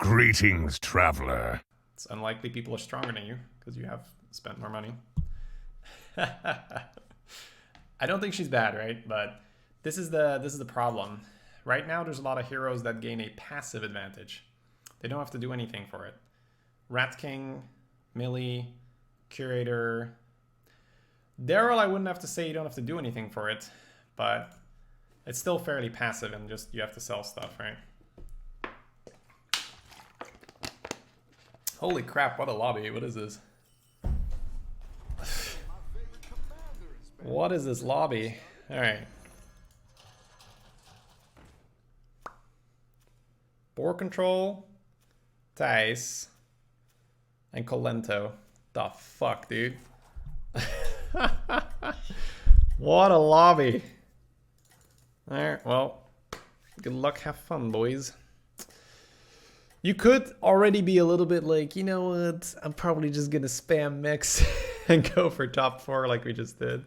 Greetings, traveler. It's unlikely people are stronger than you because you have spent more money. I don't think she's bad, right? But this is the problem. Right now, there's a lot of heroes that gain a passive advantage. They don't have to do anything for it. Rat King, Millie, Curator. Daryl, I wouldn't have to say you don't have to do anything for it, but it's still fairly passive and just you have to sell stuff, right? Holy crap, what a lobby. What is this? What is this lobby? Alright. Boarcontrol, Thijs, and Kolento. The fuck, dude? What a lobby. Alright, well, good luck, have fun, boys. You could already be a little bit like, you know what, I'm probably just gonna spam mix and go for top 4 like we just did.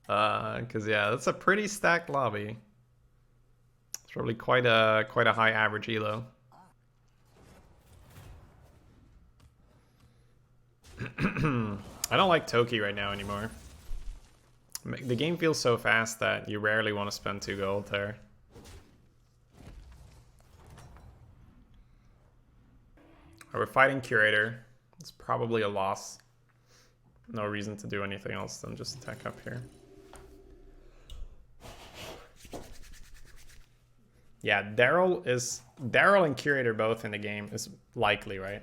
Because yeah, that's a pretty stacked lobby. It's probably quite a high average elo. I don't like Toki right now anymore. The game feels so fast that you rarely want to spend 2 gold there. We're fighting Curator. It's probably a loss. No reason to do anything else than just attack up here. Yeah, Daryl and Curator both in the game is likely, right?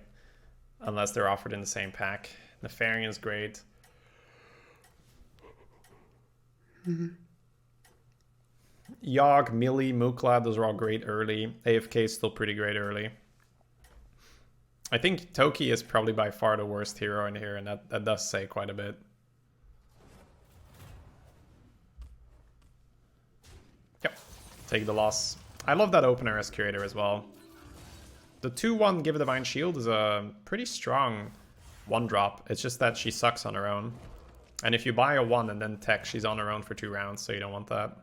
Unless they're offered in the same pack. Nefarian is great. Yogg, Millie, Mukla, those are all great early. AFK is still pretty great early. I think Toki is probably by far the worst hero in here, and that does say quite a bit. Yep, take the loss. I love that opener as Curator as well. The 2-1 Give a Divine Shield is a pretty strong 1-drop. It's just that she sucks on her own. And if you buy a 1 and then tech, she's on her own for 2 rounds, so you don't want that.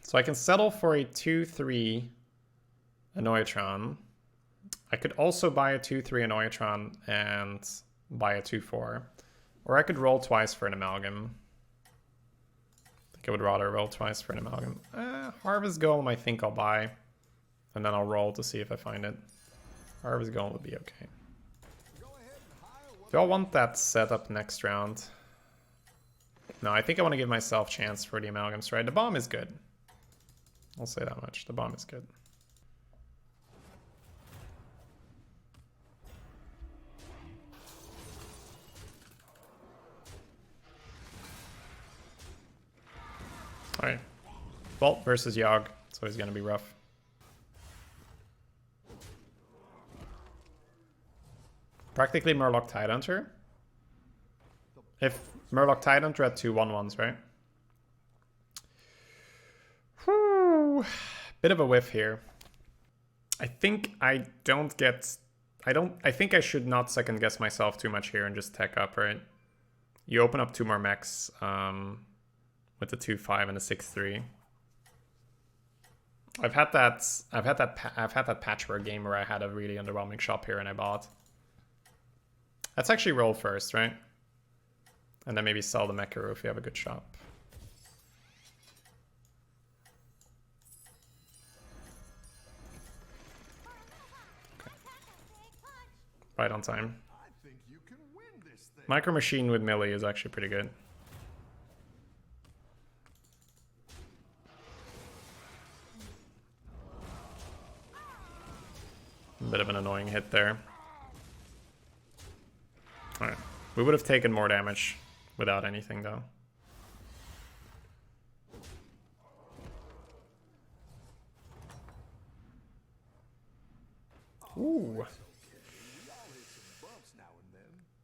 So I can settle for a 2-3 Annoyatron. I could also buy a 2-3 Annoyatron and buy a 2-4. Or I could roll twice for an Amalgam. I think I would rather roll twice for an Amalgam. Harvest Golem I think I'll buy. And then I'll roll to see if I find it. Harvest Golem would be okay. Do I want that set up next round? No, I think I want to give myself a chance for the Amalgams, right? The bomb is good. I'll say that much. The bomb is good. Alright. Bolt versus Yogg. It's always going to be rough. Practically Murloc Tidehunter. If Murloc Tidehunter had 2 1-1s, right? Whew. Bit of a whiff here. I think I think I should not second guess myself too much here and just tech up, right? You open up 2 more mechs with the 2-5 and a 6-3. I've had that patchwork game where I had a really underwhelming shop here and I bought. Let's actually roll first, right? And then maybe sell the Mechero if you have a good shop. Okay. Right on time. Micro Machine with Millie is actually pretty good. A bit of an annoying hit there. Alright. We would have taken more damage without anything, though. Ooh.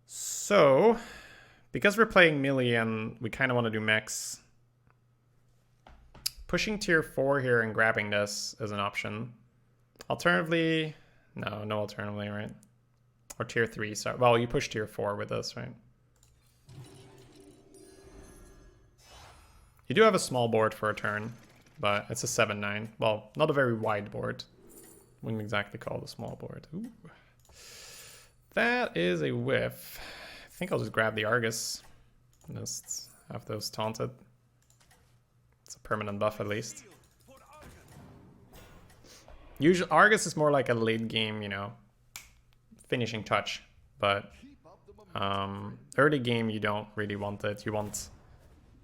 So, because we're playing Millie and we kind of want to do mechs, pushing tier 4 here and grabbing this is an option. Alternatively, no alternatively, right? Or tier 3, sorry. Well, you push tier 4 with this, right? You do have a small board for a turn. but it's a 7-9. Well, not a very wide board. Wouldn't exactly call it a small board. Ooh. That is a whiff. I think I'll just grab the Argus. Just have those taunted. It's a permanent buff at least. Usually, Argus is more like a late game, you know, finishing touch. But early game, you don't really want it. You want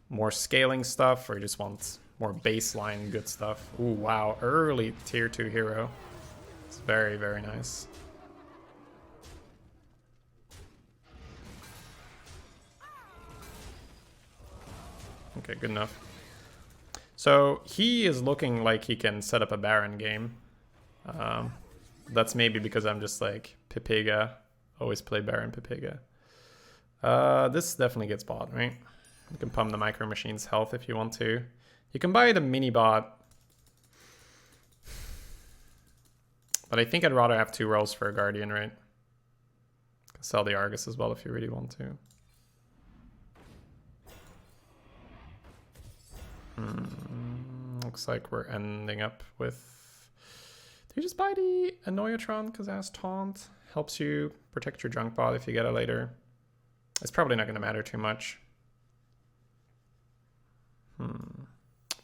more scaling stuff, or you just want more baseline good stuff. Ooh, wow. Early tier 2 hero. It's very, very nice. Okay, good enough. So he is looking like he can set up a Baron game. That's maybe because I'm just like Pepega. Always play Baron Pepega. This definitely gets bought, right? You can pump the Micro Machine's health if you want to. You can buy the mini bot. But I think I'd rather have 2 rolls for a Guardian, right? Can sell the Argus as well if you really want to. Looks like we're ending up with... Do you just buy the Annoyatron because it has Taunt? Helps you protect your junk bot if you get it later. It's probably not going to matter too much.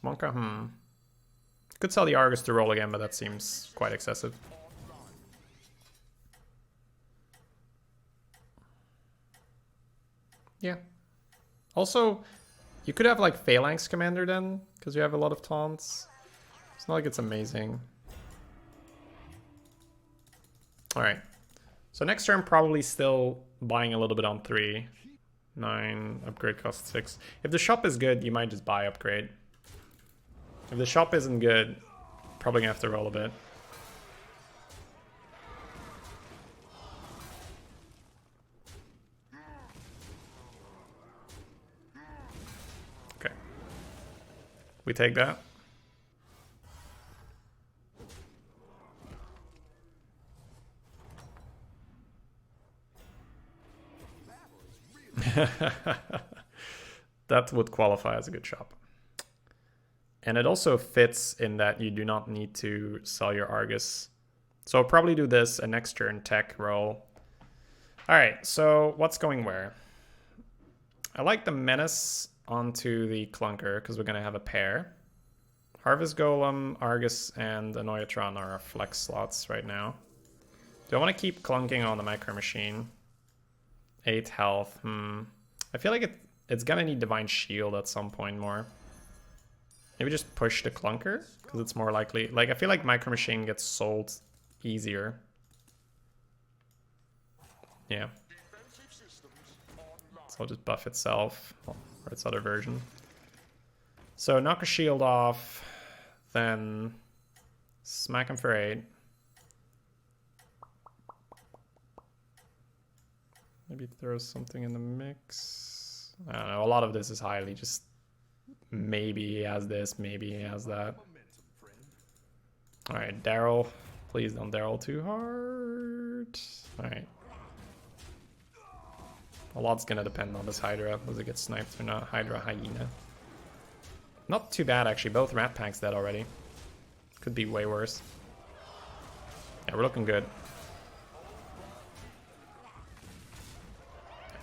Monka, Could sell the Argus to roll again, but that seems quite excessive. Yeah. Also, you could have like Phalanx Commander then, because you have a lot of taunts. It's not like it's amazing. Alright. So next turn, probably still buying a little bit on 3. 9, upgrade cost 6. If the shop is good, you might just buy upgrade. If the shop isn't good, probably gonna have to roll a bit. Okay. We take that. That would qualify as a good shop. And it also fits in that you do not need to sell your Argus. So I'll probably do this, and next turn tech roll. Alright, so what's going where? I like the Menace onto the Clunker, because we're going to have a pair. Harvest Golem, Argus, and Annoyatron are our flex slots right now. Do I want to keep clunking on the Micro Machine? 8 health, I feel like it's gonna need Divine Shield at some point more. Maybe just push the Clunker, because it's more likely. Like, I feel like Micro Machine gets sold easier. Yeah. So I'll just buff itself, or its other version. So knock a shield off, then smack him for 8. Maybe throw something in the mix. I don't know. A lot of this is highly just maybe he has this, maybe he has that. All right, Daryl. Please don't Daryl too hard. All right. A lot's gonna depend on this Hydra. Does it get sniped or not? Hydra, Hyena. Not too bad actually. Both Rat Packs dead already. Could be way worse. Yeah, we're looking good.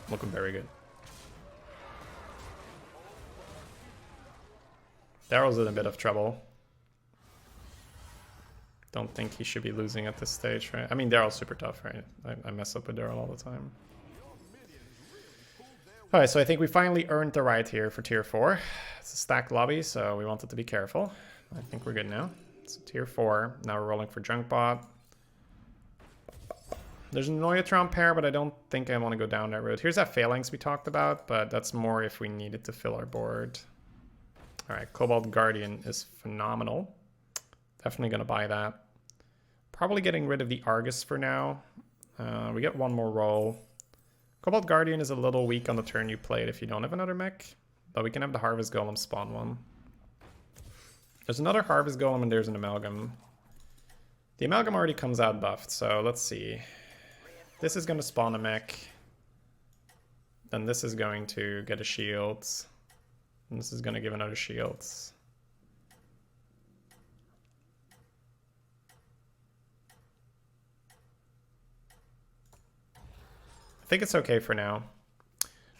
Looking very good. Daryl's in a bit of trouble. Don't think he should be losing at this stage, right? I mean, Daryl's super tough, right? I mess up with Daryl all the time. Alright, so I think we finally earned the right here for tier 4. It's a stacked lobby, so we wanted to be careful. I think we're good now. It's tier 4. Now we're rolling for Junk Bot. There's an Annoyatron pair, but I don't think I want to go down that road. Here's that Phalanx we talked about, but that's more if we needed to fill our board. Alright, Cobalt Guardian is phenomenal. Definitely going to buy that. Probably getting rid of the Argus for now. We get one more roll. Cobalt Guardian is a little weak on the turn you played if you don't have another mech, but we can have the Harvest Golem spawn one. There's another Harvest Golem and there's an Amalgam. The Amalgam already comes out buffed, so let's see. This is going to spawn a mech. Then this is going to get a shield. And this is going to give another shield. I think it's okay for now.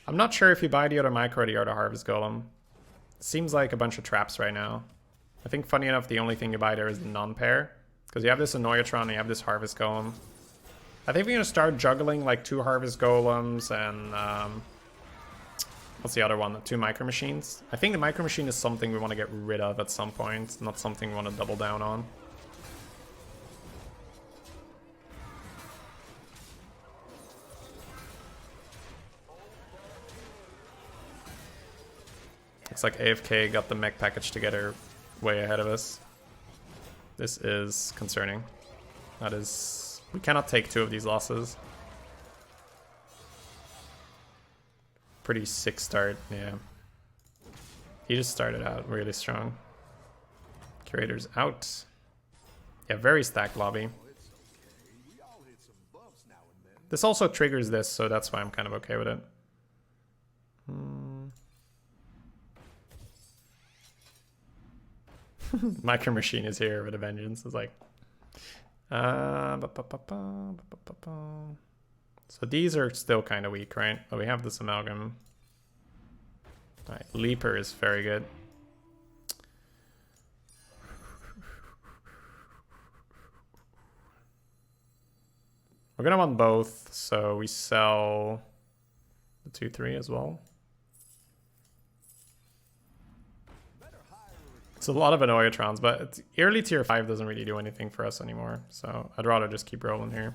I'm not sure if you buy the other micro or the other harvest golem. Seems like a bunch of traps right now. I think, funny enough, the only thing you buy there is the non-pair. Because you have this Annoyatron and you have this harvest golem. I think we're going to start juggling like 2 harvest golems and... what's the other one? The 2 micro machines. I think the micro machine is something we want to get rid of at some point. Not something we want to double down on. Looks like AFK got the mech package together way ahead of us. This is concerning. That is... We cannot take 2 of these losses. Pretty sick start, yeah. He just started out really strong. Curator's out. Yeah, very stacked lobby. This also triggers this, so that's why I'm kind of okay with it. Micro Machine is here with a vengeance. It's like... So these are still kind of weak, right? But we have this Amalgam. Alright, Leaper is very good. We're gonna want both, so we sell the 2-3 as well. It's a lot of Annoyatrons, but early tier 5 doesn't really do anything for us anymore, so I'd rather just keep rolling here.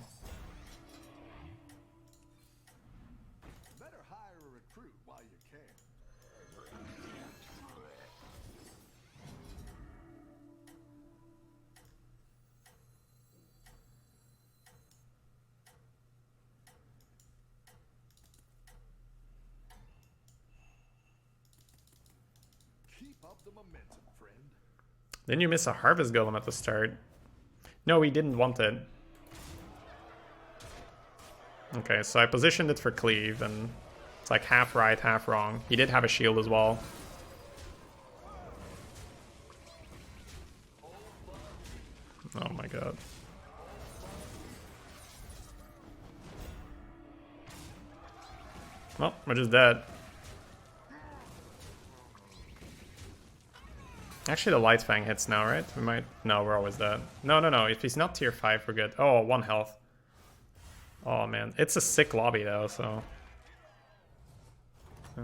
Didn't you miss a Harvest Golem at the start? No, we didn't want it. Okay, so I positioned it for cleave, and it's like half right, half wrong. He did have a shield as well. Oh my god. Well, we're just dead. Actually, the Light Fang hits now, right? We might... No, we're always dead. No, no, no. If he's not tier 5, we're good. Oh, 1 health. Oh, man. It's a sick lobby, though, so... Yeah.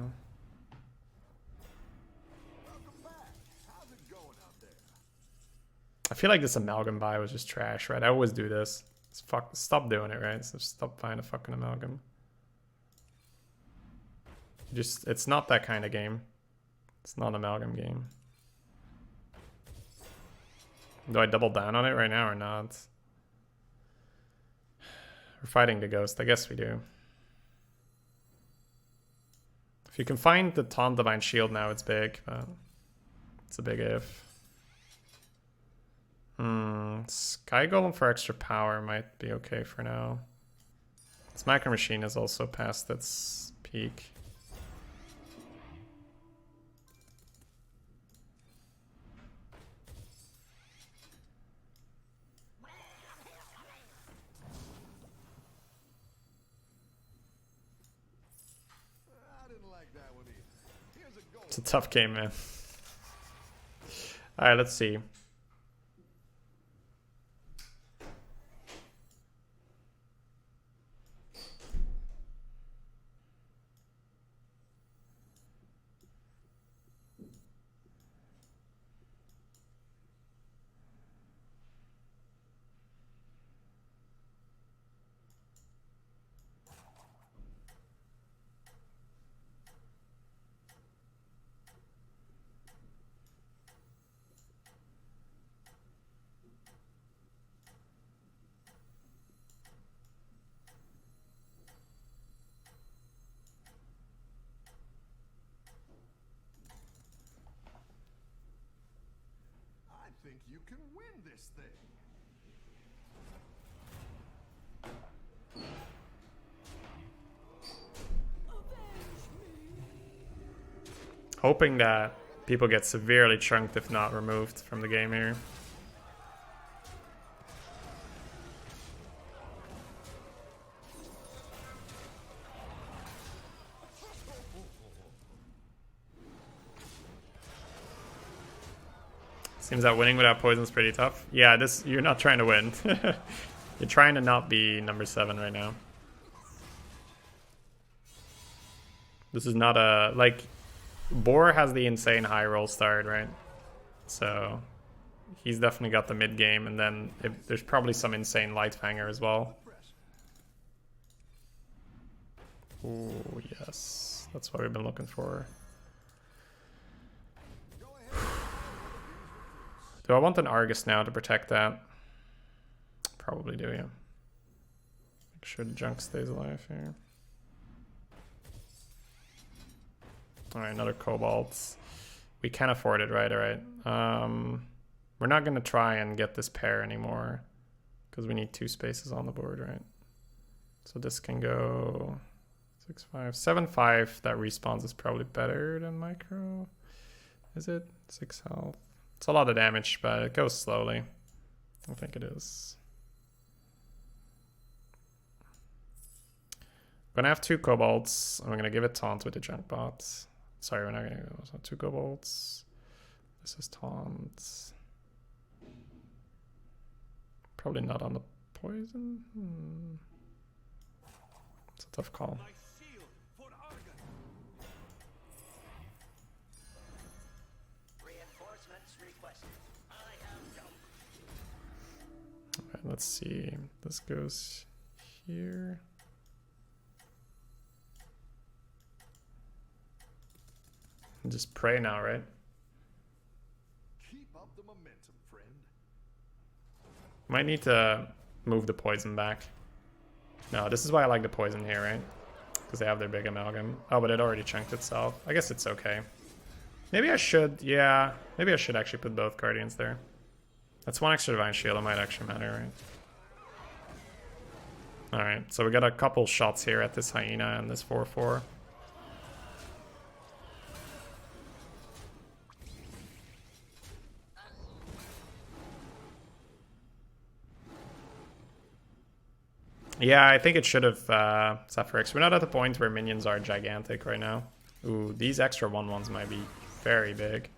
I feel like this Amalgam buy was just trash, right? I always do this. Stop doing it, right? So stop buying a fucking Amalgam. It's not that kind of game. It's not an Amalgam game. Do I double down on it right now or not? We're fighting the ghost. I guess we do. If you can find the Taunt Divine Shield now, it's big, but it's a big if. Sky Golem for extra power might be okay for now. This Micro Machine is also past its peak. It's a tough game, man. Alright, let's see. Think you can win this thing. Hoping that people get severely chunked, if not removed from the game here. Seems that winning without poison is pretty tough. Yeah, you're not trying to win. You're trying to not be number 7 right now. This is not a... Like, Boar has the insane high roll start, right? So, he's definitely got the mid game, and then there's probably some insane Lightfanger as well. Ooh, yes. That's what we've been looking for. Do I want an Argus now to protect that? Probably do, yeah. Make sure the junk stays alive here. Alright, another Cobalt. We can afford it, right? Alright. We're not going to try and get this pair anymore. Because we need 2 spaces on the board, right? So this can go 6-5. 7-5, that respawns is probably better than Micro. Is it? 6 health. It's a lot of damage, but it goes slowly. I think it is. I'm gonna have 2 Kobolds. I'm gonna give it Taunt with the Junk Bot. Sorry, we're not gonna go. So 2 Kobolds. This is Taunt. Probably not on the poison. It's a tough call. Alright, let's see. This goes here. And just pray now, right? Keep up the momentum, friend. Might need to move the poison back. No, this is why I like the poison here, right? Because they have their big amalgam. Oh, but it already chunked itself. I guess it's okay. Maybe I should, yeah. Maybe I should actually put both Guardians there. That's 1 extra Divine Shield. It might actually matter, right? Alright, so we got a couple shots here at this Hyena and this 4-4. Yeah, I think it should have Zephyrix. We're not at the point where minions are gigantic right now. Ooh, these extra 1/1s might be very big.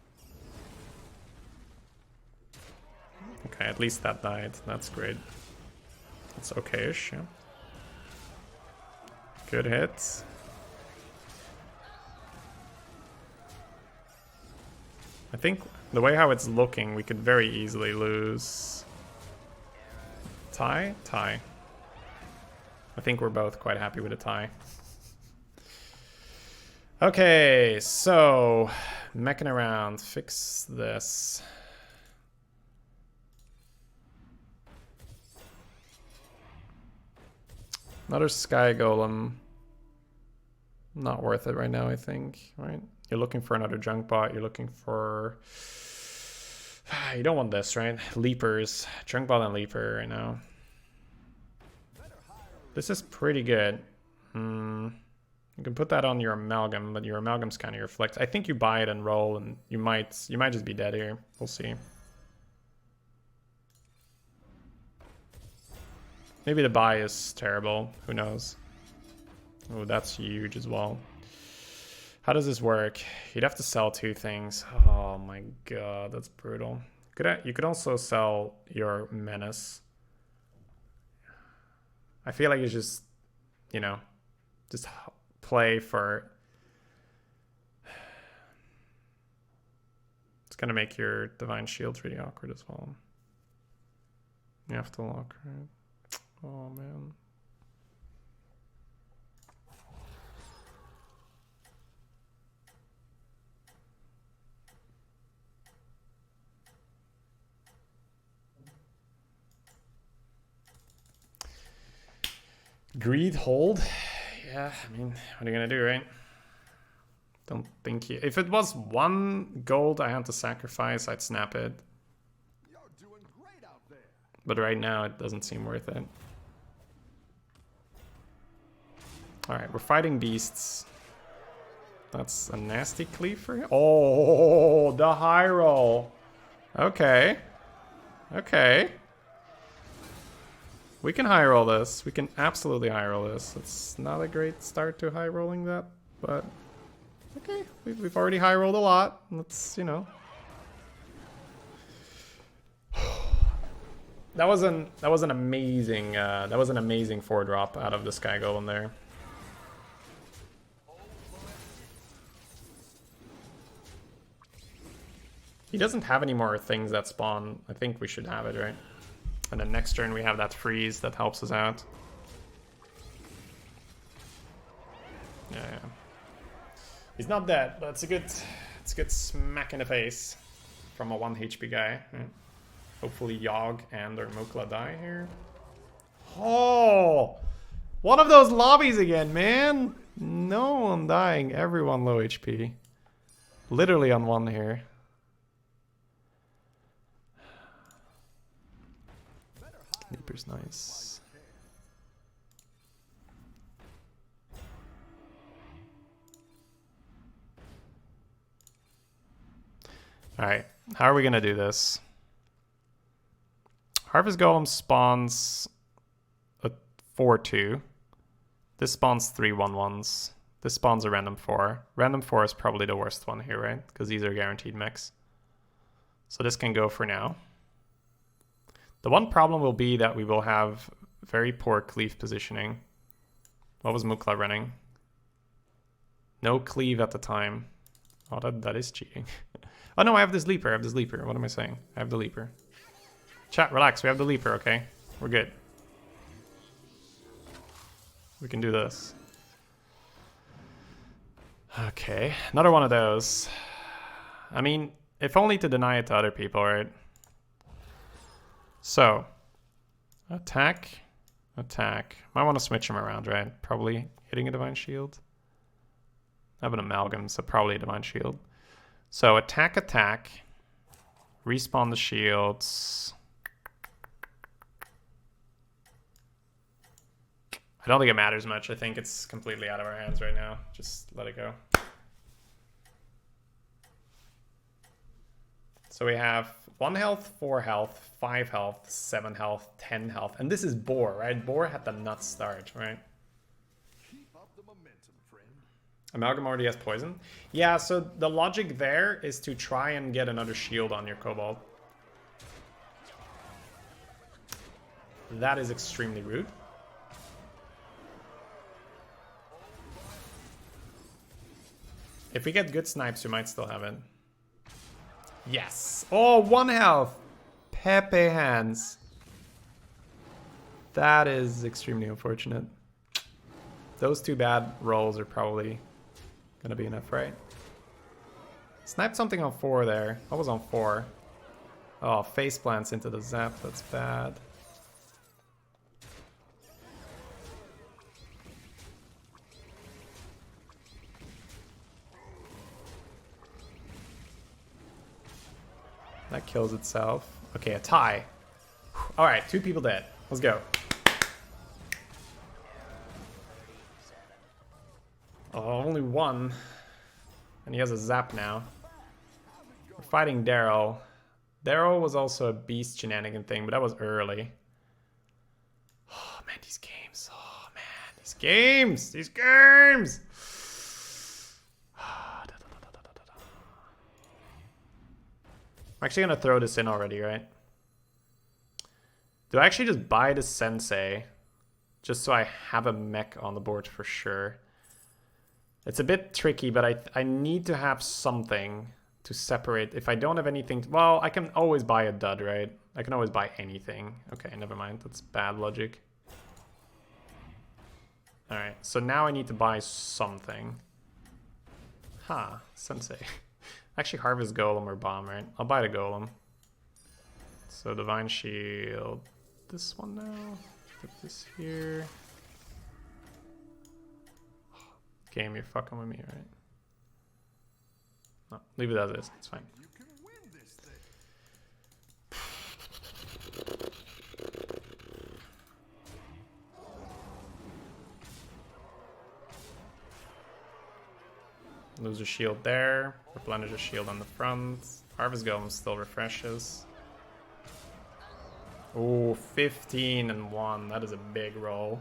Okay, at least that died. That's great. That's okay-ish, yeah. Good hit. I think the way how it's looking, we could very easily lose. Tie? Tie. I think we're both quite happy with a tie. Okay, so meching around, fix this. Another Sky Golem. Not worth it right now, I think, right? You're looking for another junk bot, you're looking for... You don't want this, right? Leapers. Junk bot and Leaper right now. This is pretty good. You can put that on your amalgam, but your amalgam's kind of your flex. I think you buy it and roll, and you might just be dead here. We'll see. Maybe the buy is terrible. Who knows? Oh, that's huge as well. How does this work? You'd have to sell 2 things. Oh my god, that's brutal. You could also sell your Menace. I feel like it's just, you know, just play for... It's gonna make your Divine Shields really awkward as well. You have to lock, right? Oh man. Greed hold? Yeah, I mean, what are you gonna do, right? Don't think if it was 1 gold I had to sacrifice, I'd snap it. You're doing great out there. But right now, it doesn't seem worth it. Alright, we're fighting beasts. That's a nasty cleave for him. Oh, the high roll. Okay. Okay. We can high roll this. We can absolutely high roll this. It's not a great start to high rolling that, but okay. We've already high rolled a lot. Let's, you know. That was an amazing 4-drop out of the Sky Golem there. He doesn't have any more things that spawn. I think we should have it, right? And then next turn we have that freeze that helps us out. Yeah. He's not dead, but it's a good smack in the face from a 1 HP guy. Yeah. Hopefully Yogg and or Mokla die here. Oh! One of those lobbies again, man! No one dying, everyone low HP. Literally on 1 here. Leaper's nice. Alright, how are we gonna do this? Harvest Golem spawns a 4-2. This spawns 3-1-1s. This spawns a random 4. Random 4 is probably the worst one here, right? Because these are guaranteed mechs. So this can go for now. The one problem will be that we will have very poor cleave positioning. What was Mukla running? No cleave at the time. Oh, that is cheating. Oh no, I have this leaper. What am I saying? I have the leaper. Chat, relax. We have the leaper, okay? We're good. We can do this. Okay, another one of those. I mean, if only to deny it to other people, right? So, attack. Might want to switch him around, right? Probably hitting a Divine Shield. I have an Amalgam, so probably a Divine Shield. So, attack. Respawn the shields. I don't think it matters much. I think it's completely out of our hands right now. Just let it go. So we have 1 health, 4 health, 5 health, 7 health, 10 health. And this is Boar, right? Boar had the nuts start, right? Keep up the momentum, friend. Amalgam already has poison. Yeah, so the logic there is to try and get another shield on your Kobold. That is extremely rude. If we get good snipes, we might still have it. Yes! Oh, 1 health! Pepe hands. That is extremely unfortunate. Those 2 bad rolls are probably gonna be enough, right? Sniped something on 4 there. What was on 4? Oh, face plants into the zap. That's bad. That kills itself. Okay, a tie. Alright, 2 people dead. Let's go. Oh, only 1. And he has a zap now. We're fighting Daryl. Daryl was also a beast shenanigan thing, but that was early. Oh, man, these games. Oh, man, these games. These games. I'm actually going to throw this in already, right? Do I actually just buy the Sensei just so I have a mech on the board for sure? It's a bit tricky, but I need to have something to separate. If I don't have anything... Well, I can always buy a dud, right? I can always buy anything. Okay, never mind. That's bad logic. Alright, so now I need to buy something. Sensei. Actually, Harvest Golem or Bomb, right? I'll buy the Golem. So, Divine Shield. This one now. Put this here. Game, you're fucking with me, right? No, leave it as is. It's fine. You can win this thing. Lose a shield there. Replenish a shield on the front. Harvest Golem still refreshes. Oh, 15 and 1. That is a big roll.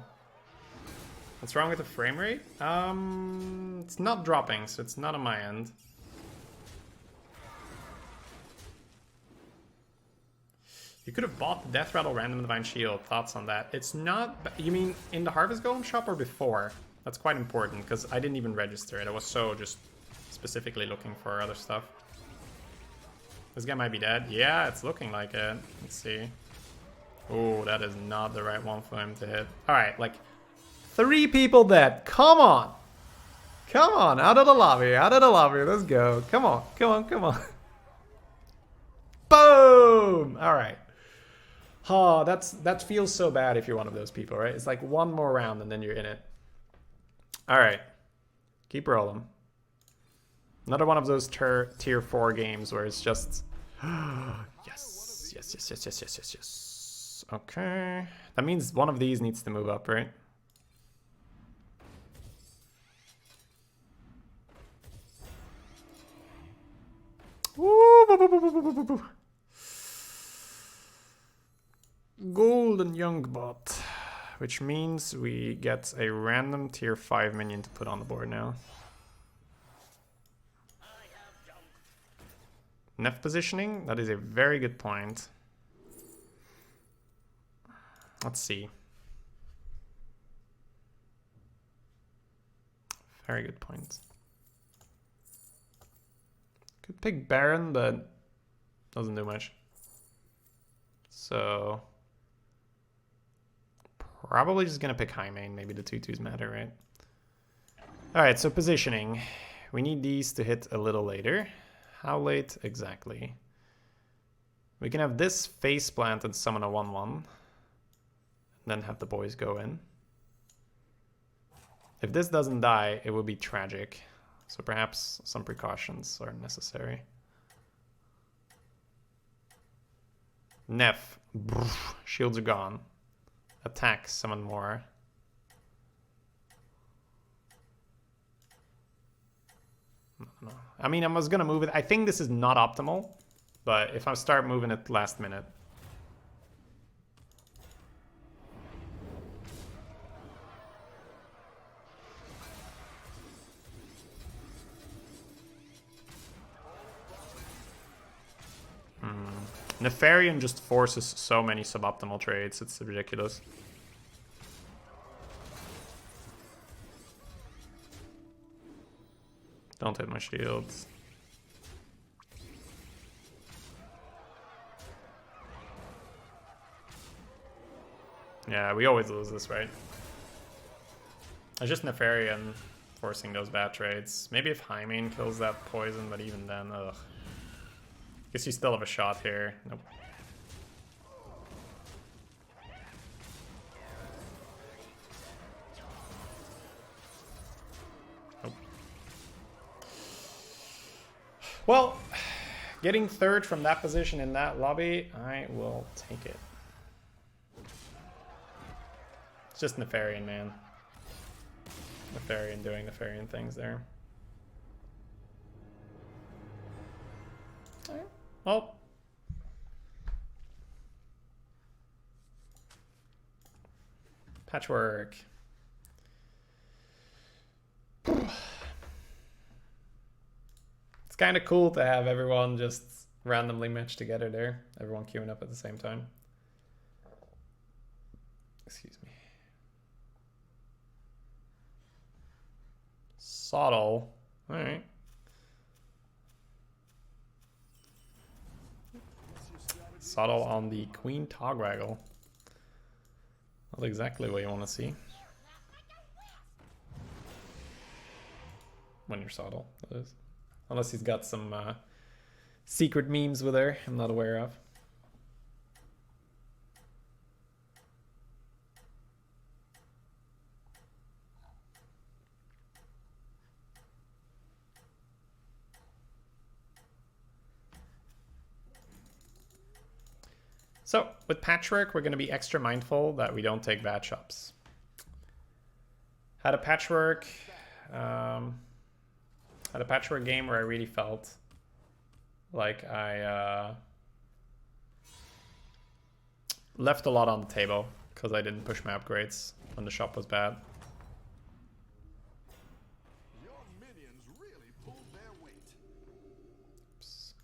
What's wrong with the frame rate? It's not dropping, so it's not on my end. You could have bought the Death Rattle Random Divine Shield. Thoughts on that? It's not... You mean in the Harvest Golem shop or before? That's quite important, because I didn't even register it. I was so just specifically looking for other stuff. This guy might be dead. Yeah, it's looking like it. Let's see. Oh, that is not the right one for him to hit. Alright, like 3 people dead. Come on. Come on, out of the lobby. Out of the lobby. Let's go. Come on. Come on. Come on. Boom! Alright. Oh, that feels so bad if you're one of those people, right? It's like one more round and then you're in it. Alright. Keep rolling. Another one of those tier 4 games where it's just... yes. Yes, yes, yes, yes, yes, yes, yes. Okay. That means one of these needs to move up, right? Woo, boo, boo, boo, boo, boo, boo, boo. Golden young bot, which means we get a random tier 5 minion to put on the board now. Nef positioning, that is a very good point. Let's see. Very good point. Could pick Baron, but doesn't do much. So probably just gonna pick high main. Maybe the 2/2s matter, right? Alright, so positioning. We need these to hit a little later. How late exactly? We can have this face plant and summon a 1/1. Then have the boys go in. If this doesn't die, it will be tragic. So perhaps some precautions are necessary. Nef. Shields are gone. Attack, summon more. No. I mean, I was gonna move it. I think this is not optimal, but if I start moving it last minute. Nefarian just forces so many suboptimal trades, it's ridiculous. Don't hit my shields. Yeah, we always lose this, right? It's just Nefarian forcing those bad trades. Maybe if Hymen kills that poison, but even then, ugh. Guess you still have a shot here. Nope. Nope. Well, getting third from that position in that lobby, I will take it. It's just Nefarian, man. Nefarian doing Nefarian things there. Alright. Well. Patchwork. It's kind of cool to have everyone just randomly matched together there. Everyone queuing up at the same time. Excuse me. Subtle. Alright. Subtle on the Queen Tograggle. Not exactly what you want to see. When you're subtle, that is. Unless he's got some secret memes with her I'm not aware of. So, with Patchwork, we're going to be extra mindful that we don't take bad shops. Had a Patchwork game where I really felt like I left a lot on the table because I didn't push my upgrades when the shop was bad. Your minions really pulled their weight. Oops.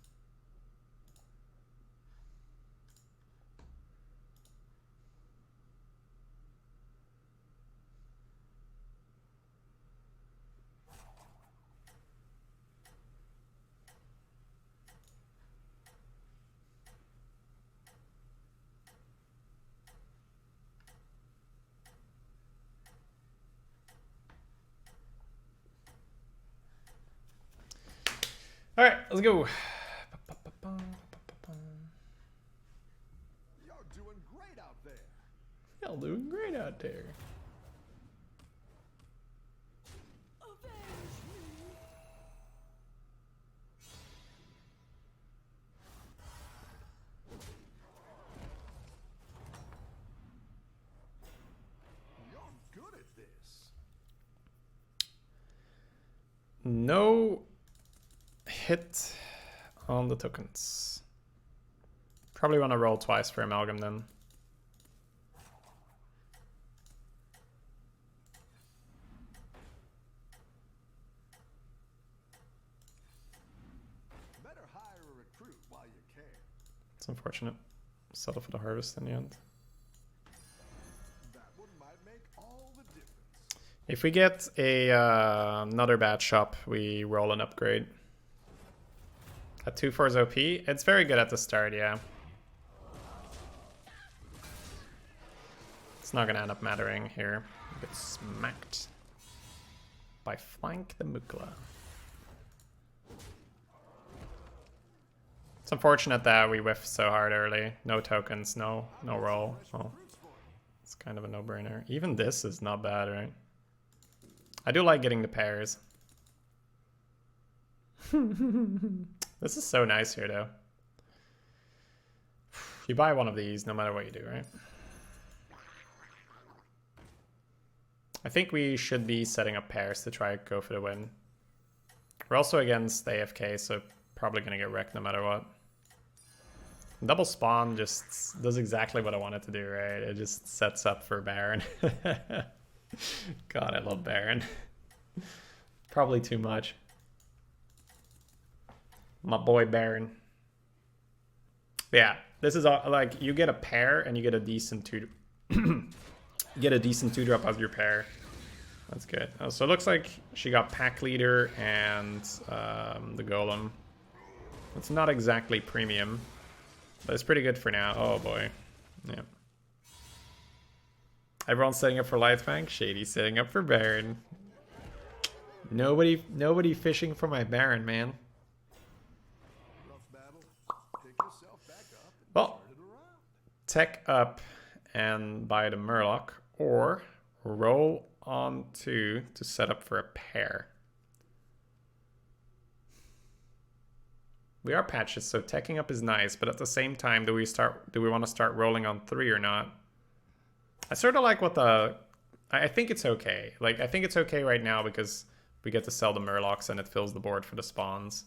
Alright, let's go. You're doing great out there. Y'all doing great out there. You're good at this. No hit on the tokens. Probably want to roll twice for Amalgam then. Better hire a recruit while you can. It's unfortunate. Settle for the harvest in the end. That one might make all the difference. If we get a another bad shop, we roll an upgrade. A 2/4's OP. It's very good at the start, yeah. It's not gonna end up mattering here. We get smacked by Flank the Mukla. It's unfortunate that we whiffed so hard early. No tokens, no roll. Well, it's kind of a no-brainer. Even this is not bad, right? I do like getting the pairs. This is so nice here, though. You buy one of these no matter what you do, right? I think we should be setting up pairs to try and go for the win. We're also against AFK, so probably going to get wrecked no matter what. Double spawn just does exactly what I want it to do, right? It just sets up for Baron. God, I love Baron. Probably too much. My boy Baron. Yeah, this is all, like, you get a pair and you get a decent two. Get a decent 2-drop as your pair. That's good. So it looks like she got Pack Leader and the Golem. It's not exactly premium, but it's pretty good for now. Oh boy. Yeah. Everyone's setting up for Lightfang. Shady's setting up for Baron. Nobody fishing for my Baron, man. Rough battle. Pick yourself back up and Well, turn it around. tech up and buy the Murloc, or roll on 2 to set up for a pair. We are patches, so teching up is nice, but at the same time, do we want to start rolling on 3 or not? I sort of like what I think it's okay. Like, I think it's okay right now because we get to sell the Murlocs and it fills the board for the spawns.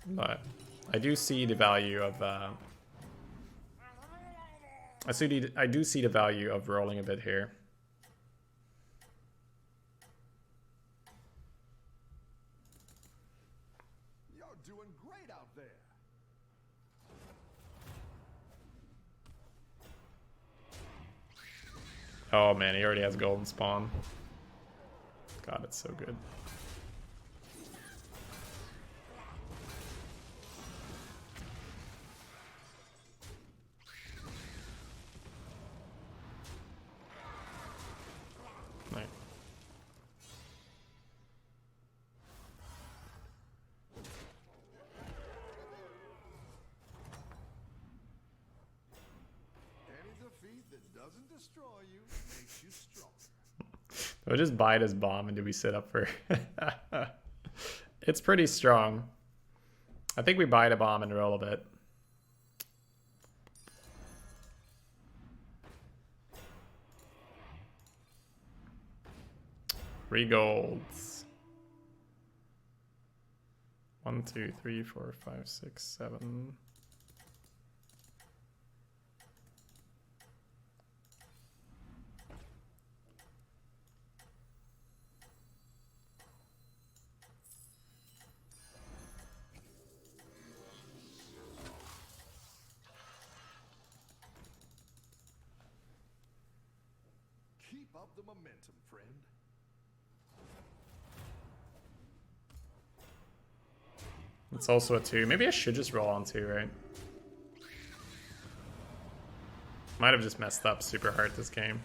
But I do see the value of I do see the value of rolling a bit here. You're doing great out there. Oh man, he already has golden spawn. God, it's so good. Right. Any defeat that doesn't destroy you makes you stronger. We'll just buy this bomb and do we sit up for... It's pretty strong. I think we buy the bomb and roll a bit. Three golds. 1, 2, 3, 4, 5, 6, 7. Keep up the momentum, friend. It's also a 2. Maybe I should just roll on 2, right? Might have just messed up super hard this game.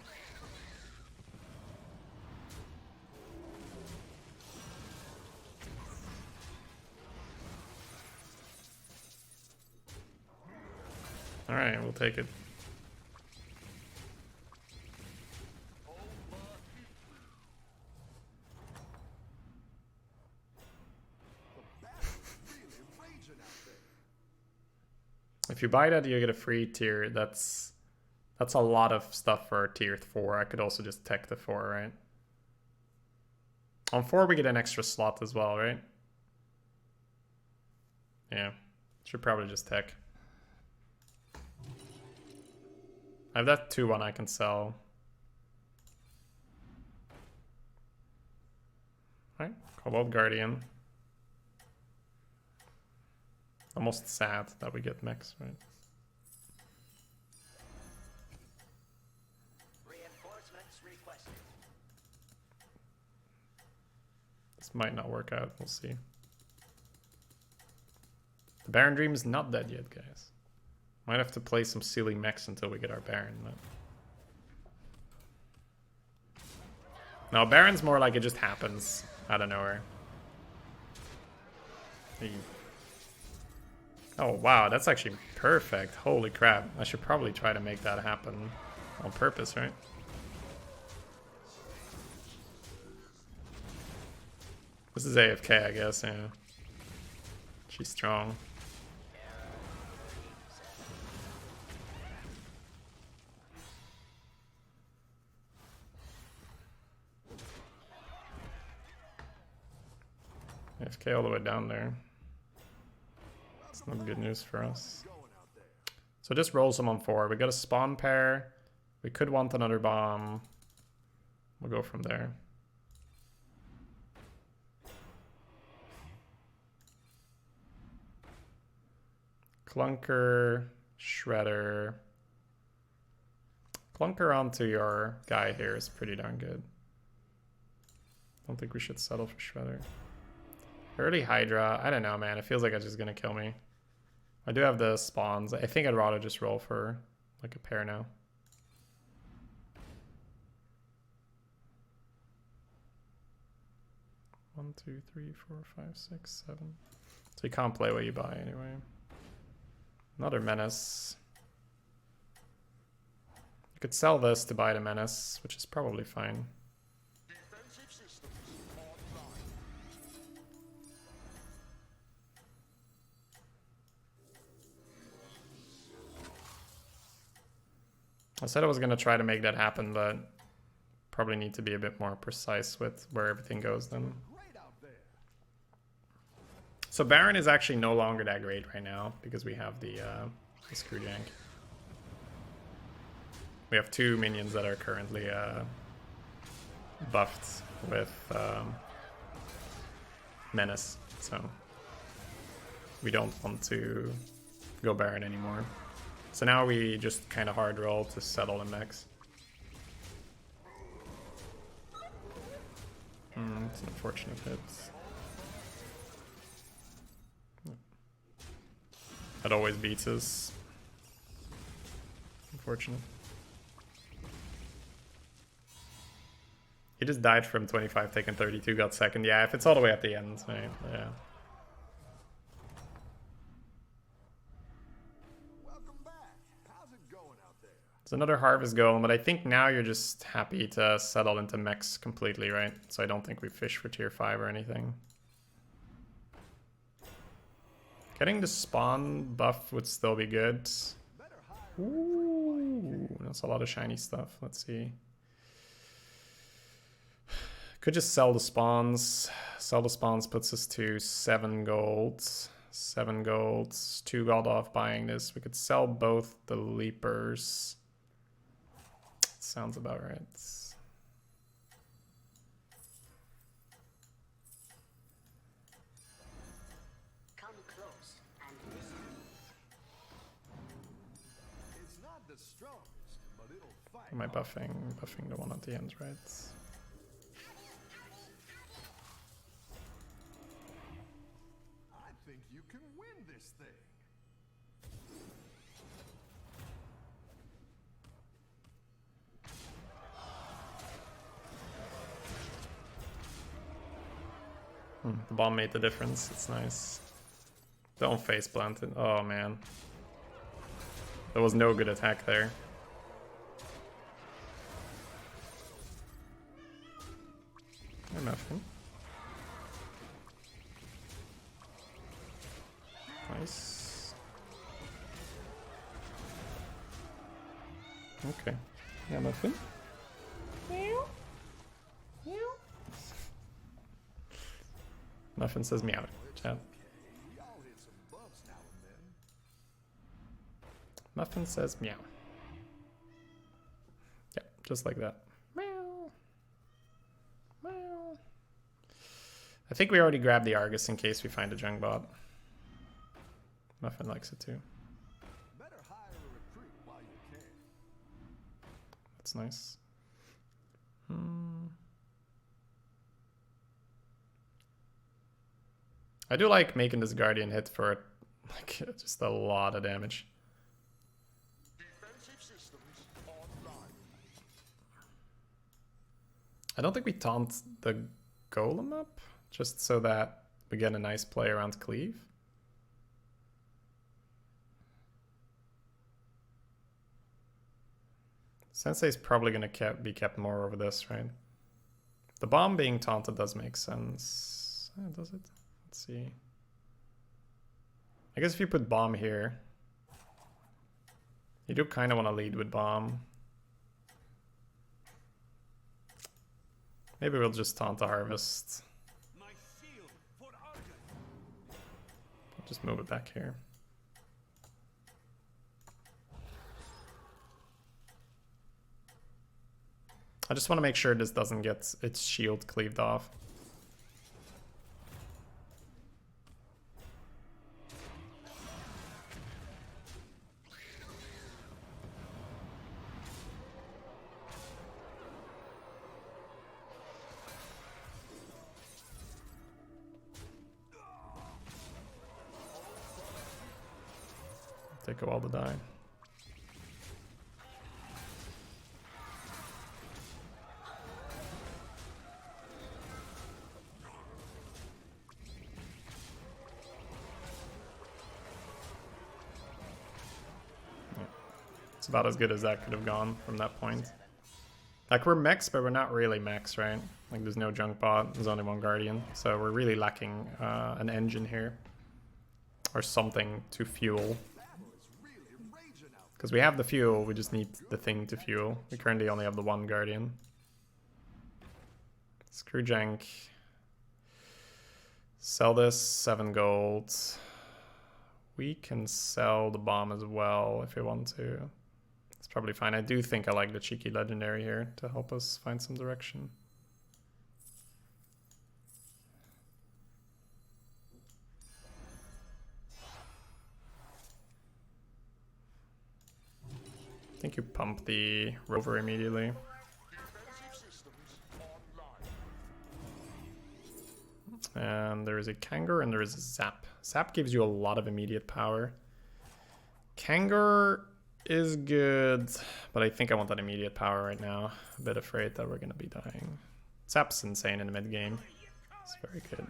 Alright, we'll take it. If you buy that, you get a free tier. That's a lot of stuff for tier 4. I could also just tech the 4, right? On 4 we get an extra slot as well, right? Yeah. Should probably just tech. I have that 2-1 I can sell. Alright, Cobalt Guardian. Almost sad that we get mechs, right? Reinforcements requested. This might not work out, we'll see. The Baron Dream is not dead yet, guys. Might have to play some silly mechs until we get our Baron. But... no, Baron's more like it just happens out of nowhere. Oh wow, that's actually perfect. Holy crap. I should probably try to make that happen on purpose, right? This is AFK, I guess, yeah. She's strong. AFK all the way down there. It's not good news for us. So just roll some on 4. We got a spawn pair. We could want another bomb. We'll go from there. Clunker, Shredder. Clunker onto your guy here is pretty darn good. Don't think we should settle for Shredder. Early Hydra, I don't know, man. It feels like it's just gonna kill me. I do have the spawns. I think I'd rather just roll for like a pair now. One, two, three, 4, 5, 6, 7. So you can't play what you buy anyway. Another Menace. You could sell this to buy the Menace, which is probably fine. I said I was going to try to make that happen, but probably need to be a bit more precise with where everything goes then. So Baron is actually no longer that great right now because we have the Screw Jank. We have 2 minions that are currently buffed with Menace, so we don't want to go Baron anymore. So now we just kind of hard roll to settle the mechs. It's an unfortunate hit. That always beats us. Unfortunate. He just died from 25, taking 32, got second. Yeah, if it's all the way at the end, right? Yeah. It's another Harvest Golem, but I think now you're just happy to settle into mechs completely, right? So I don't think we fish for tier 5 or anything. Getting the spawn buff would still be good. Ooh, that's a lot of shiny stuff. Let's see. Could just sell the spawns. Sell the spawns puts us to 7 golds. 7 golds. 2 gold off buying this. We could sell both the Leapers. Sounds about right. Come close and listen. It's not the strongest, but it'll fight. Am I buffing the one at the end, right? I think you can win this thing. The bomb made the difference. It's nice. Don't face plant it. Oh man. There was no good attack there. Hey, Muffin. Nice. Okay. Yeah, Muffin. Meow. Meow. Muffin says meow. Chat. Y'all hit some bumps now and then. Muffin says meow. Yeah, just like that. Meow. Meow. I think we already grabbed the Argus in case we find a junk bot. Muffin likes it too. Better hire a recruit while you can. That's nice. I do like making this Guardian hit for like just a lot of damage. Defensive systems online. I don't think we taunt the Golem up, just so that we get a nice play around Cleave. Sensei's probably going to be kept more over this, right? The bomb being taunted does make sense. Does it? Let's see. I guess if you put bomb here, you do kind of want to lead with bomb. Maybe we'll just taunt the harvest. My shield for Argus. I'll just move it back here. I just want to make sure this doesn't get its shield cleaved off. Take a while to die. It's about as good as that could have gone from that point. Like, we're mechs, but we're not really mechs, right? Like, there's no junk bot, there's only one guardian. So we're really lacking an engine here. Or something to fuel. Because we have the fuel, we just need the thing to fuel. We currently only have the one guardian. Screw jank. Sell this, 7 gold. We can sell the bomb as well if we want to. It's probably fine. I do think I like the cheeky legendary here to help us find some direction. I think you pump the rover immediately. Defensive systems online. And there is a Kangar and there is a Zap. Zap gives you a lot of immediate power. Kangar is good, but I think I want that immediate power right now. A bit afraid that we're going to be dying. Zap's insane in the mid game. It's very good.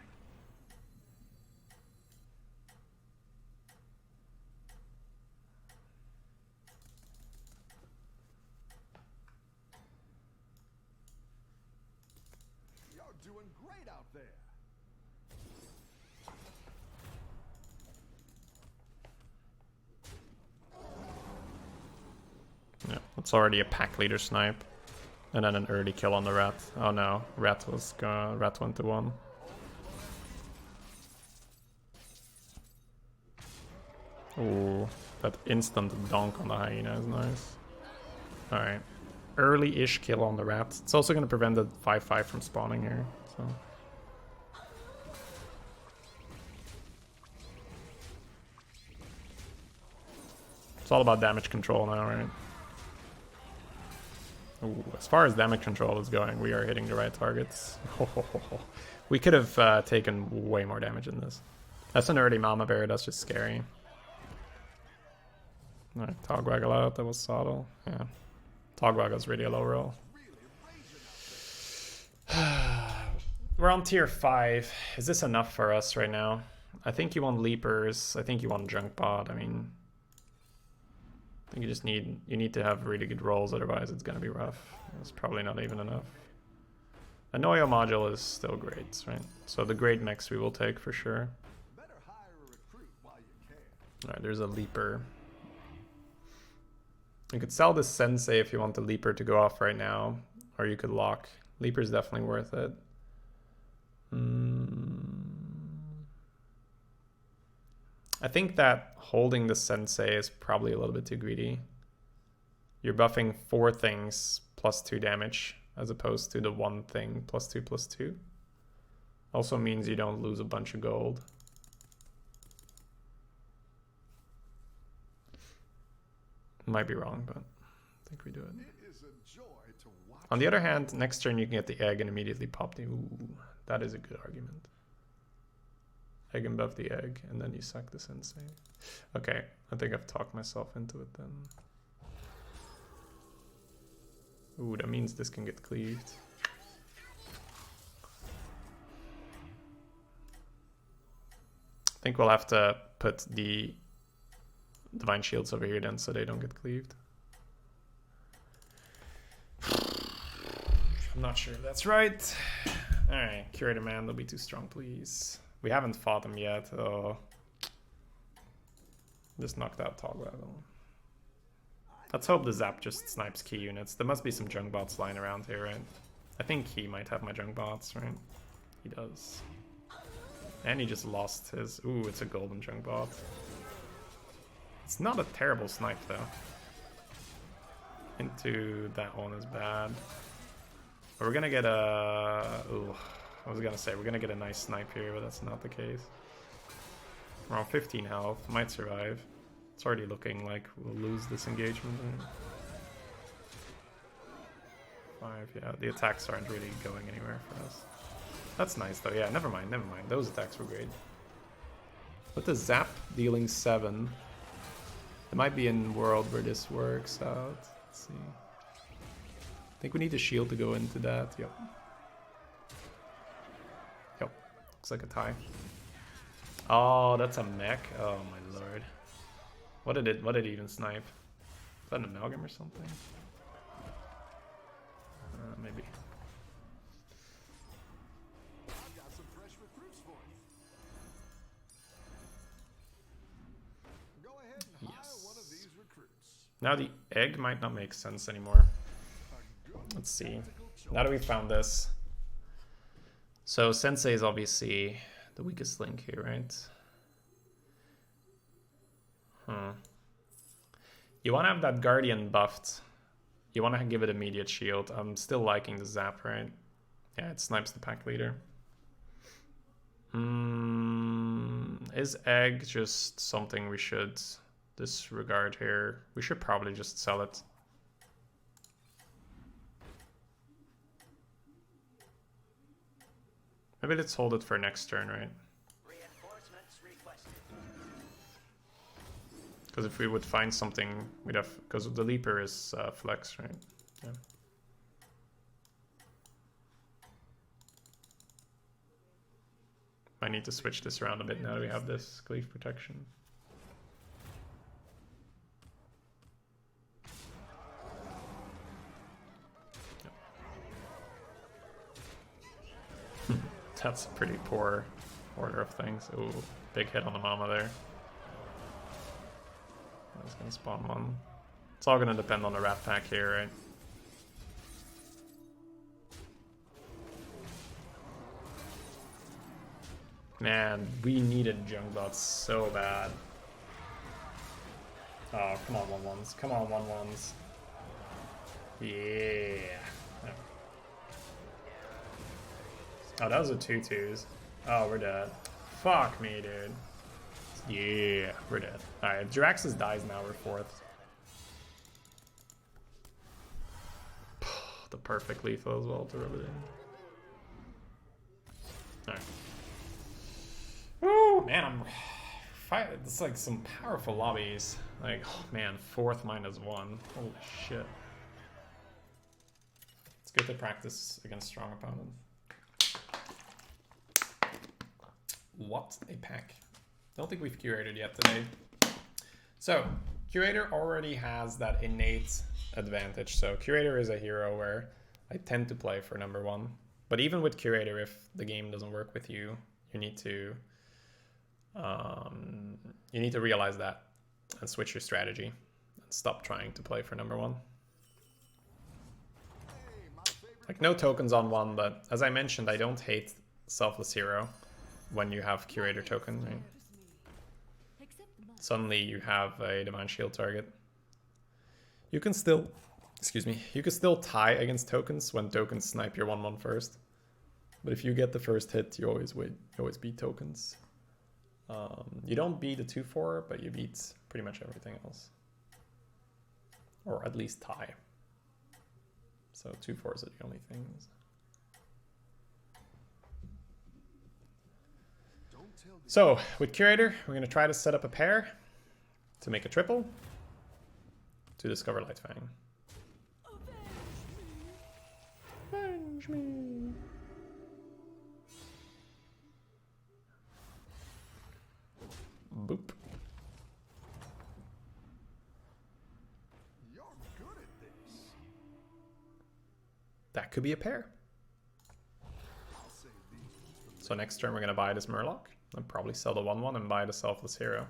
You're doing great out there. Yeah, it's already a pack leader snipe. And then an early kill on the rat. Oh no, rat went to 1. Ooh, that instant donk on the hyena is nice. Alright. Early-ish kill on the rat. It's also going to prevent the 5-5 from spawning here. So. It's all about damage control now, right? Ooh, as far as damage control is going, we are hitting the right targets. We could have taken way more damage in this. That's an early Mama Bear, that's just scary. Alright, Togwaggle out, that was subtle. Yeah. Togwaggle's really a low roll. We're on tier 5. Is this enough for us right now? I think you want Leapers. I think you want Junk Bot. I mean, think you need to have really good rolls, otherwise it's gonna be rough. It's probably not even enough. A Noyo module is still great, right? So the great mechs we will take for sure. Better hire a recruit while you can. Alright, there's a leaper. You could sell this sensei if you want the leaper to go off right now, or you could lock. Leaper's definitely worth it. I think that holding the sensei is probably a little bit too greedy. You're buffing 4 things plus 2 damage as opposed to the 1 thing plus 2. Also means you don't lose a bunch of gold. Might be wrong, but I think we do it. It is a joy to watch. On the other hand, next turn you can get the egg and immediately pop the... Ooh, that is a good argument. Egg and buff the egg, and then you sack the sensei. Okay, I think I've talked myself into it then. Ooh, that means this can get cleaved. I think we'll have to put the Divine Shields over here then so they don't get cleaved. I'm not sure if that's right. Alright, Curator man, they'll be too strong, please. We haven't fought them yet. Oh. Just knocked out Toggle. Let's hope the Zap just snipes key units. There must be some junk bots lying around here, right? I think he might have my junk bots, right? He does. And he just lost his... Ooh, it's a golden junk bot. It's not a terrible snipe, though. Into that one is bad. But we're gonna get a... Ooh, I was gonna say, we're gonna get a nice snipe here, but that's not the case. Around 15 health, might survive. It's already looking like we'll lose this engagement. 5, yeah, the attacks aren't really going anywhere for us. That's nice though, yeah, never mind. Those attacks were great. With the Zap dealing 7, there might be a world where this works out. Let's see. I think we need a shield to go into that, yep. Yep, looks like a tie. Oh, that's a mech? Oh my lord. What did it even snipe? Is that an amalgam or something? Maybe. I've got some fresh recruits for you. Go ahead and hire one of these recruits. Now the egg might not make sense anymore. Let's see. Now that we found this. So Sensei is obviously the weakest link here, right? You want to have that Guardian buffed. You want to give it immediate shield. I'm still liking the Zap, right? Yeah, it snipes the pack leader. Is egg just something we should disregard here? We should probably just sell it. Maybe let's hold it for next turn, right? Reinforcements requested. Because if we would find something, we'd have... Because the Leaper is flex, right? Yeah. I need to switch this around a bit now that we have this cleave protection. Yep. That's a pretty poor order of things. Ooh, big hit on the mama there. I was gonna spawn one. It's all gonna depend on the rat pack here, right? Man, we needed junk bots so bad. Oh, come on, 1-1s. Come on, 1-1s. Yeah. Oh, that was a 2-2s. Oh, we're dead. Fuck me, dude. Yeah, we're dead. Alright, if Jiraxis dies now, we're 4th. The perfect lethal as well to rub it in. Alright. Woo, man, I'm fighting. It's like some powerful lobbies. Like, oh man, 4th -1. Holy shit. It's good to practice against strong opponents. What a pack. Don't think we've curated yet today. So, Curator already has that innate advantage. So Curator is a hero where I tend to play for number 1. But even with Curator, if the game doesn't work with you, you need to realize that and switch your strategy and stop trying to play for number 1. Like, no tokens on 1, but as I mentioned, I don't hate Selfless Hero when you have Curator token, right? Suddenly you have a Divine Shield target. You can still, excuse me, you can still tie against tokens when tokens snipe your 1/1 first. But if you get the first hit, you always win. You always beat tokens. You don't beat a 2/4, but you beat pretty much everything else. Or at least tie. So 2/4s are the only things. So with Curator, we're going to try to set up a pair to make a triple to discover Lightfang. Avenge me. Boop. You're good at this. That could be a pair. I'll save these. So next turn we're going to buy this Murloc and probably sell the 1/1 and buy the Selfless Hero.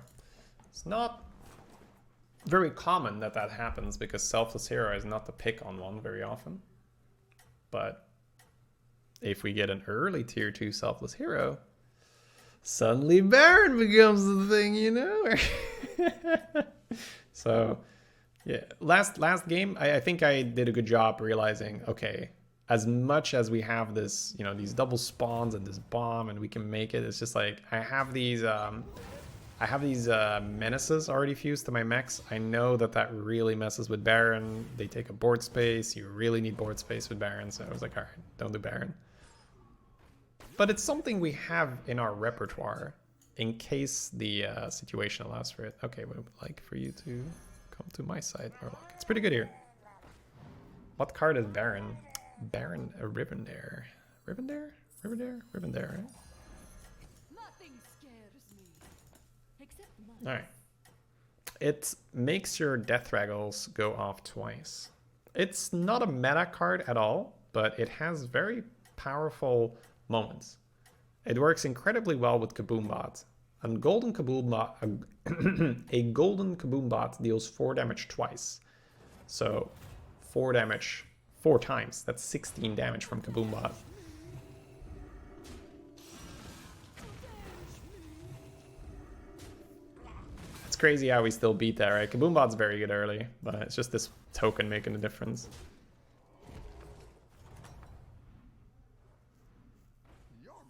It's not very common that that happens because Selfless Hero is not the pick on 1 very often. But if we get an early tier 2 Selfless Hero, suddenly Baron becomes the thing, you know? So, yeah. Last game, I think I did a good job realizing, okay, as much as we have this, you know, these double spawns and this bomb and we can make it, it's just like, I have these menaces already fused to my mechs. I know that that really messes with Baron. They take up board space. You really need board space with Baron. So I was like, all right, don't do Baron. But it's something we have in our repertoire in case the situation allows for it. Okay, would like for you to come to my side, Murloc. It's pretty good here. What card is Baron? Baron, a Rivendare. Rivendare? Rivendare? Rivendare, right? Nothing scares me. Except money. Alright. It makes your Death Raggles go off twice. It's not a meta card at all, but it has very powerful moments. It works incredibly well with Kaboombot. A golden Kaboombot deals 4 damage twice. So 4 damage 4 times. That's 16 damage from Kaboombot. It's crazy how we still beat that, right? Kaboombot's very good early, but it's just this token making the difference.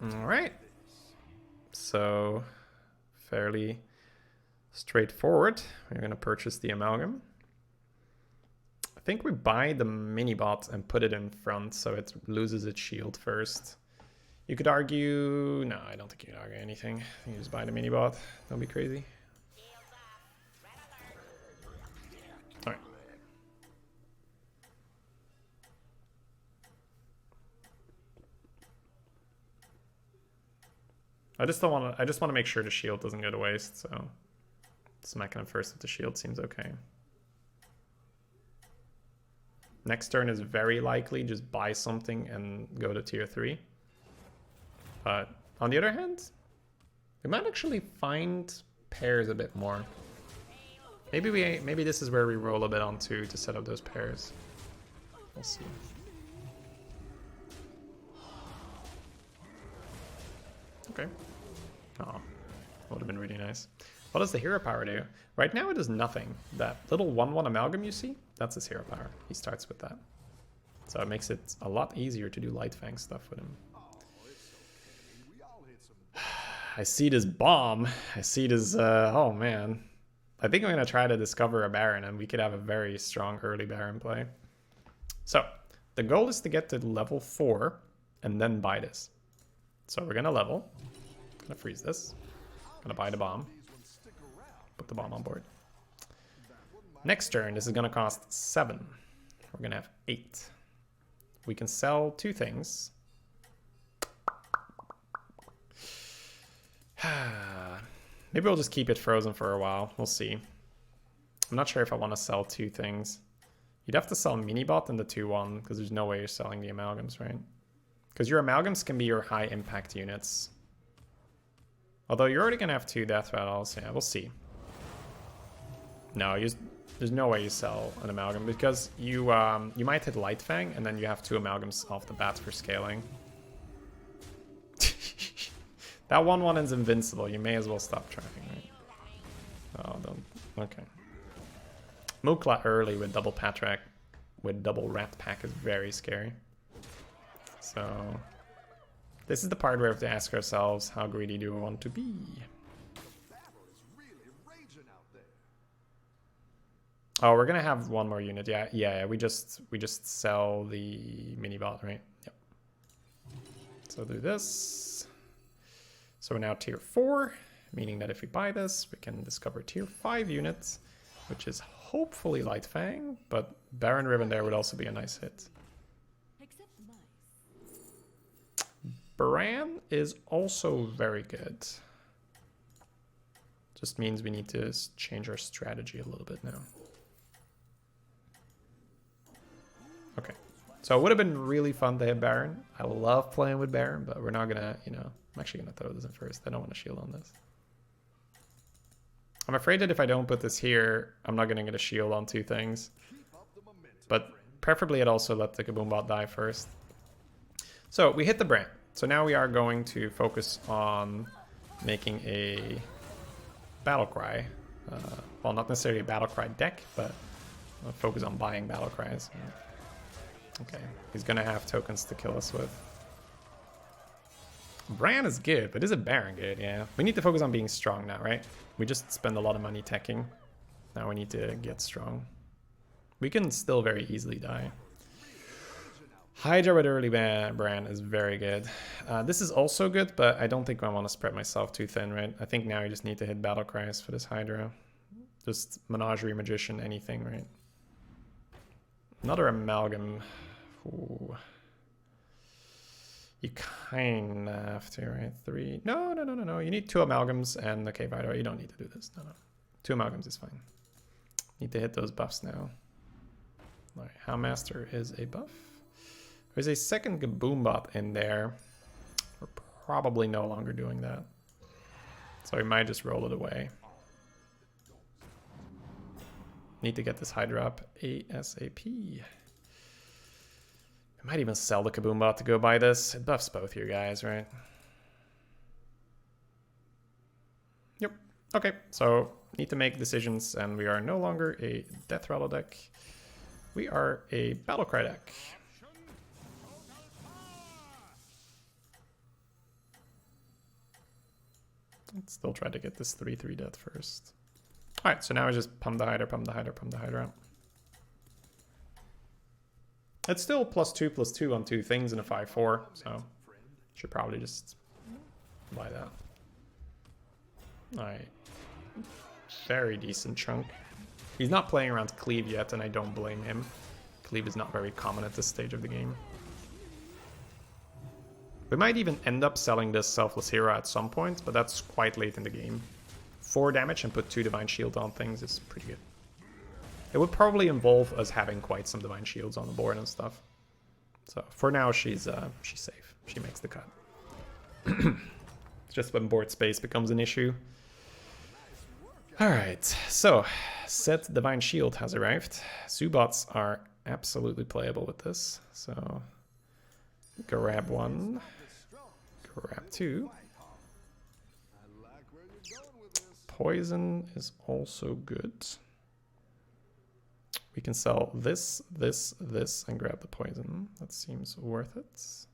Alright. So, fairly straightforward. We're going to purchase the Amalgam. I think we buy the mini-bot and put it in front so it loses its shield first. You could argue... No, I don't think you could argue anything. You just buy the mini-bot. Don't be crazy. Alright. I just want to make sure the shield doesn't go to waste, so smacking him first with the shield seems okay. Next turn is very likely just buy something and go to tier 3. But on the other hand, we might actually find pairs a bit more. Maybe this is where we roll a bit on 2 to set up those pairs. We'll see. Okay. Oh, would have been really nice. What does the hero power do? Right now it does nothing. That little 1/1 amalgam you see, that's his hero power. He starts with that. So it makes it a lot easier to do Lightfang stuff with him. I see this bomb. I see this, oh man. I think I'm going to try to discover a Baron and we could have a very strong early Baron play. So the goal is to get to level 4 and then buy this. So we're going to level. Going to freeze this. Going to buy the bomb. Put the bomb on board. Next turn, this is going to cost 7. We're going to have 8. We can sell 2 things. Maybe we'll just keep it frozen for a while. We'll see. I'm not sure if I want to sell two things. You'd have to sell Minibot and the 2-1, because there's no way you're selling the amalgams, right? Because your amalgams can be your high impact units. Although you're already going to have 2 death rattles. Yeah, we'll see. No, there's no way you sell an amalgam, because you might hit Light Fang, and then you have 2 amalgams off the bat for scaling. That 1/1 is invincible. You may as well stop tracking, right? Oh, don't. Okay. Mukla early with double Patrak, with double Rat Pack is very scary. So, this is the part where we have to ask ourselves, how greedy do we want to be? Oh, we're gonna have one more unit. Yeah. We just sell the mini bot, right? Yep. So do this. So we're now tier 4, meaning that if we buy this, we can discover tier 5 units, which is hopefully Light Fang, but Baron Ribbon there would also be a nice hit. Except mice. Bran is also very good. Just means we need to change our strategy a little bit now. Okay, so it would have been really fun to hit Baron. I love playing with Baron, but we're not gonna, you know, I'm actually gonna throw this in first. I don't want to shield on this. I'm afraid that if I don't put this here, I'm not gonna get a shield on 2 things. But preferably I'd also let the Kaboom Bot die first. So we hit the Bran. So now we are going to focus on making a Battlecry. Well, not necessarily a Battlecry deck, but I'll focus on buying Battlecries. Okay, he's gonna have tokens to kill us with. Bran is good, but is it Baron good? Yeah. We need to focus on being strong now, right? We just spend a lot of money teching. Now we need to get strong. We can still very easily die. Hydra with early Bran is very good. This is also good, but I don't think I want to spread myself too thin, right? I think now you just need to hit Battlecries for this Hydra. Just Menagerie, Magician, anything, right? Another Amalgam. Ooh. You kind of have to, right? 3. No. You need 2 amalgams and the Cave Hydra. You don't need to do this. No. 2 amalgams is fine. Need to hit those buffs now. Alright, Houndmaster is a buff. There's a second Gaboombot in there. We're probably no longer doing that. So we might just roll it away. Need to get this Hydra up ASAP. I might even sell the Kaboombot to go buy this. It buffs both you guys, right? Yep. Okay, so need to make decisions, and we are no longer a Death Rattle deck. We are a Battlecry deck. Let's still try to get this 3/3 death first. Alright, so now we just pump the Hydra, pump the Hydra, pump the Hydra. It's still +2/+2 on 2 things in a 5/4, so should probably just buy that. Alright. Very decent chunk. He's not playing around Cleave yet, and I don't blame him. Cleave is not very common at this stage of the game. We might even end up selling this Selfless Hero at some point, but that's quite late in the game. 4 damage and put 2 Divine Shield on things is pretty good. It would probably involve us having quite some Divine Shields on the board and stuff. So for now, she's safe. She makes the cut. It's just when board space becomes an issue. Alright, so set Divine Shield has arrived. Zubots are absolutely playable with this. So grab 1, grab 2. Poison is also good. We can sell this, and grab the poison. That seems worth it.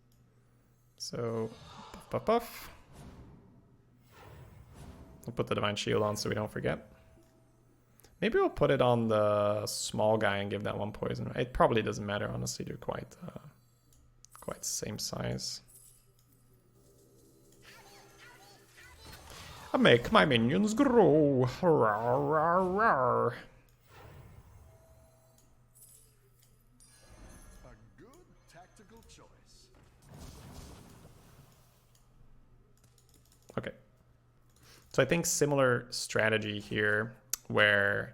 So, buff. We'll put the Divine Shield on so we don't forget. Maybe we'll put it on the small guy and give that 1 poison. It probably doesn't matter, honestly. They're quite the same size. I make my minions grow. Rawr, rawr, rawr. A good tactical choice. Okay. So I think similar strategy here where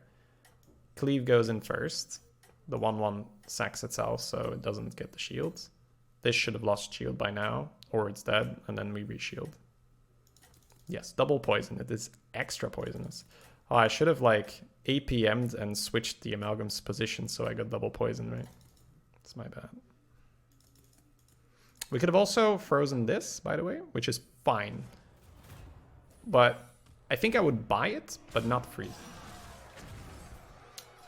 Cleave goes in first. The 1/1 sacks itself, so it doesn't get the shield. This should have lost shield by now, or it's dead, and then we reshield. Yes, double poison. It is extra poisonous. Oh, I should have like APM'd and switched the amalgam's position so I got double poison, right? It's my bad. We could have also frozen this, by the way, which is fine. But I think I would buy it, but not freeze.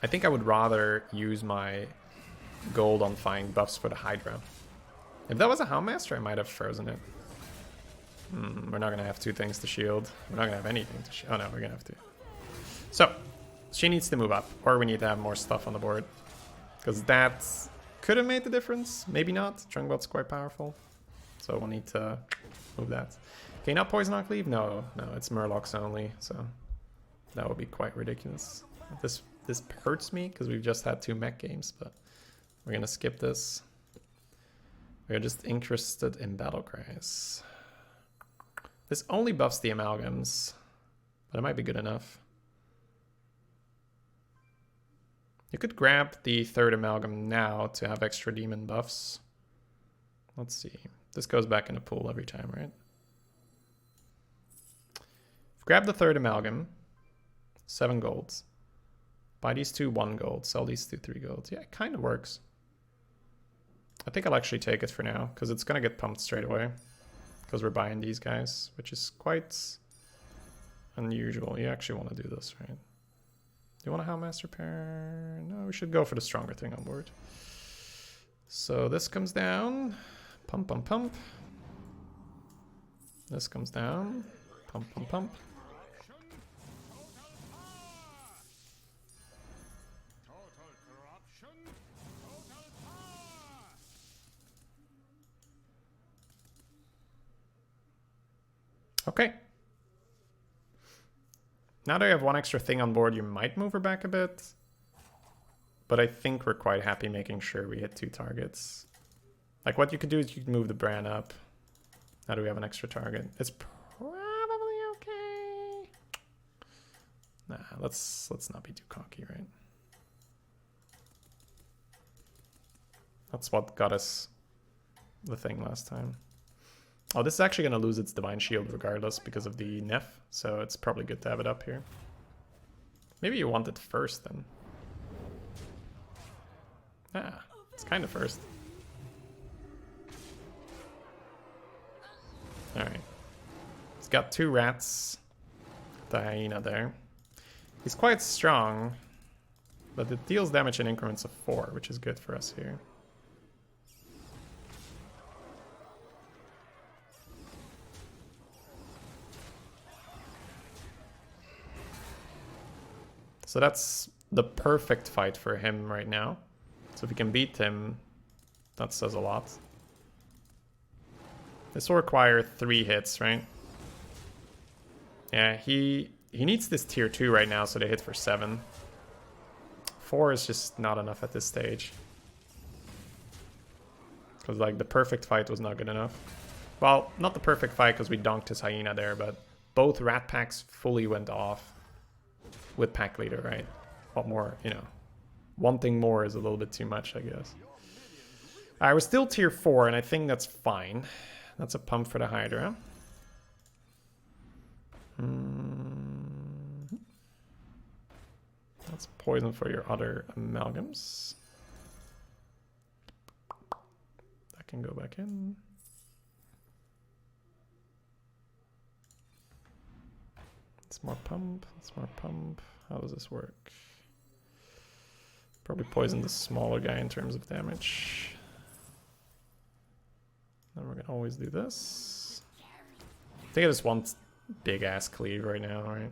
I think I would rather use my gold on finding buffs for the Hydra. If that was a Houndmaster, I might have frozen it. We're not going to have 2 things to shield. We're not going to have anything to shield. Oh no, we're going to have to. So, she needs to move up, or we need to have more stuff on the board. Because that could have made the difference. Maybe not. Trungbot's quite powerful. So we'll need to move that. Okay, not poison on cleave? No, it's Murlocs only. So that would be quite ridiculous. This hurts me because we've just had 2 mech games, but we're going to skip this. We're just interested in Battlecries. This only buffs the amalgams, but it might be good enough. You could grab the 3rd amalgam now to have extra demon buffs. Let's see. This goes back in the pool every time, right? Grab the 3rd amalgam. 7 golds. Buy these 2 1 gold. Sell these 2 3 golds. Yeah, it kind of works. I think I'll actually take it for now, because it's going to get pumped straight away. Because we're buying these guys, which is quite unusual. You actually want to do this, right? Do you want a Houndmaster pair? No, we should go for the stronger thing on board. So this comes down. Pump, pump, pump. This comes down. Pump, pump, pump. Okay. Now that I have 1 extra thing on board, you might move her back a bit. But I think we're quite happy making sure we hit 2 targets. Like what you could do is you can move the Bran up. Now that we have an extra target. It's probably okay. Nah, let's not be too cocky, right? That's what got us the thing last time. Oh, this is actually going to lose its Divine Shield regardless because of the Neff, so it's probably good to have it up here. Maybe you want it first then. Ah, it's kind of first. Alright. He's got 2 rats. The hyena there. He's quite strong, but it deals damage in increments of 4, which is good for us here. So that's the perfect fight for him right now. So if we can beat him, that says a lot. This will require 3 hits, right? Yeah, he needs this tier 2 right now, so they hit for 7. 4 is just not enough at this stage. Because like the perfect fight was not good enough. Well, not the perfect fight because we donked his hyena there, but both rat packs fully went off. With pack leader, right? What more, you know, wanting more is a little bit too much, I guess. Alright, we're still tier 4, and I think that's fine. That's a pump for the Hydra. That's poison for your other amalgams. That can go back in. It's more pump, it's more pump. How does this work? Probably poison the smaller guy in terms of damage. Then we're gonna always do this. I think I just want big ass cleave right now, right?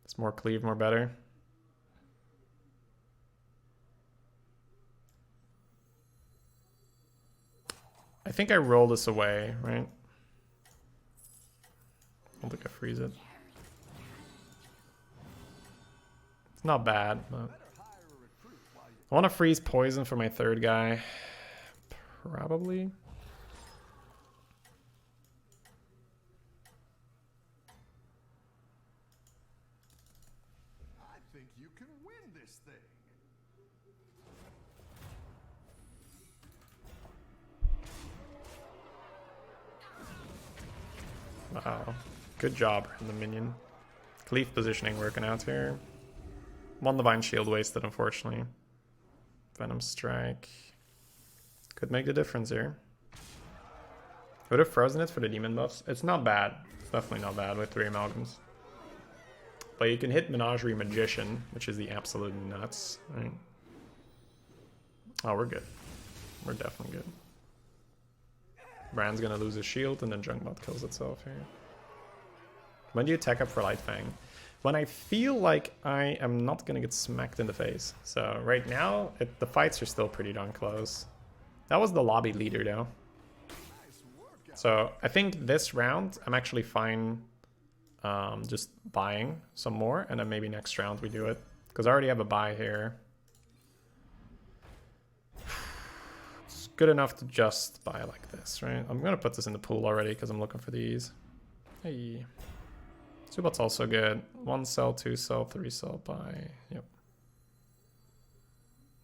It's more cleave, more better. I think I roll this away, right? I don't think I freeze it. Not bad, but I want to freeze poison for my 3rd guy. Probably. I think you can win this thing. Wow. Good job, the minion. Cleave positioning working out here. One Divine Shield wasted, unfortunately. Venom Strike. Could make the difference here. Would have frozen it for the demon buffs. It's not bad. It's definitely not bad with 3 amalgams. But you can hit Menagerie Magician, which is the absolute nuts. Right? Oh, we're good. We're definitely good. Brand's gonna lose his shield and then Junkbot kills itself here. When do you tech up for Light Fang? When I feel like I am not gonna get smacked in the face. So right now, the fights are still pretty darn close. That was the lobby leader though. So I think this round, I'm actually fine just buying some more. And then maybe next round we do it. Because I already have a buy here. It's good enough to just buy like this, right? I'm gonna put this in the pool already because I'm looking for these. Hey. Subot's also good. 1 sell, 2 sell, 3 sell, buy. Yep.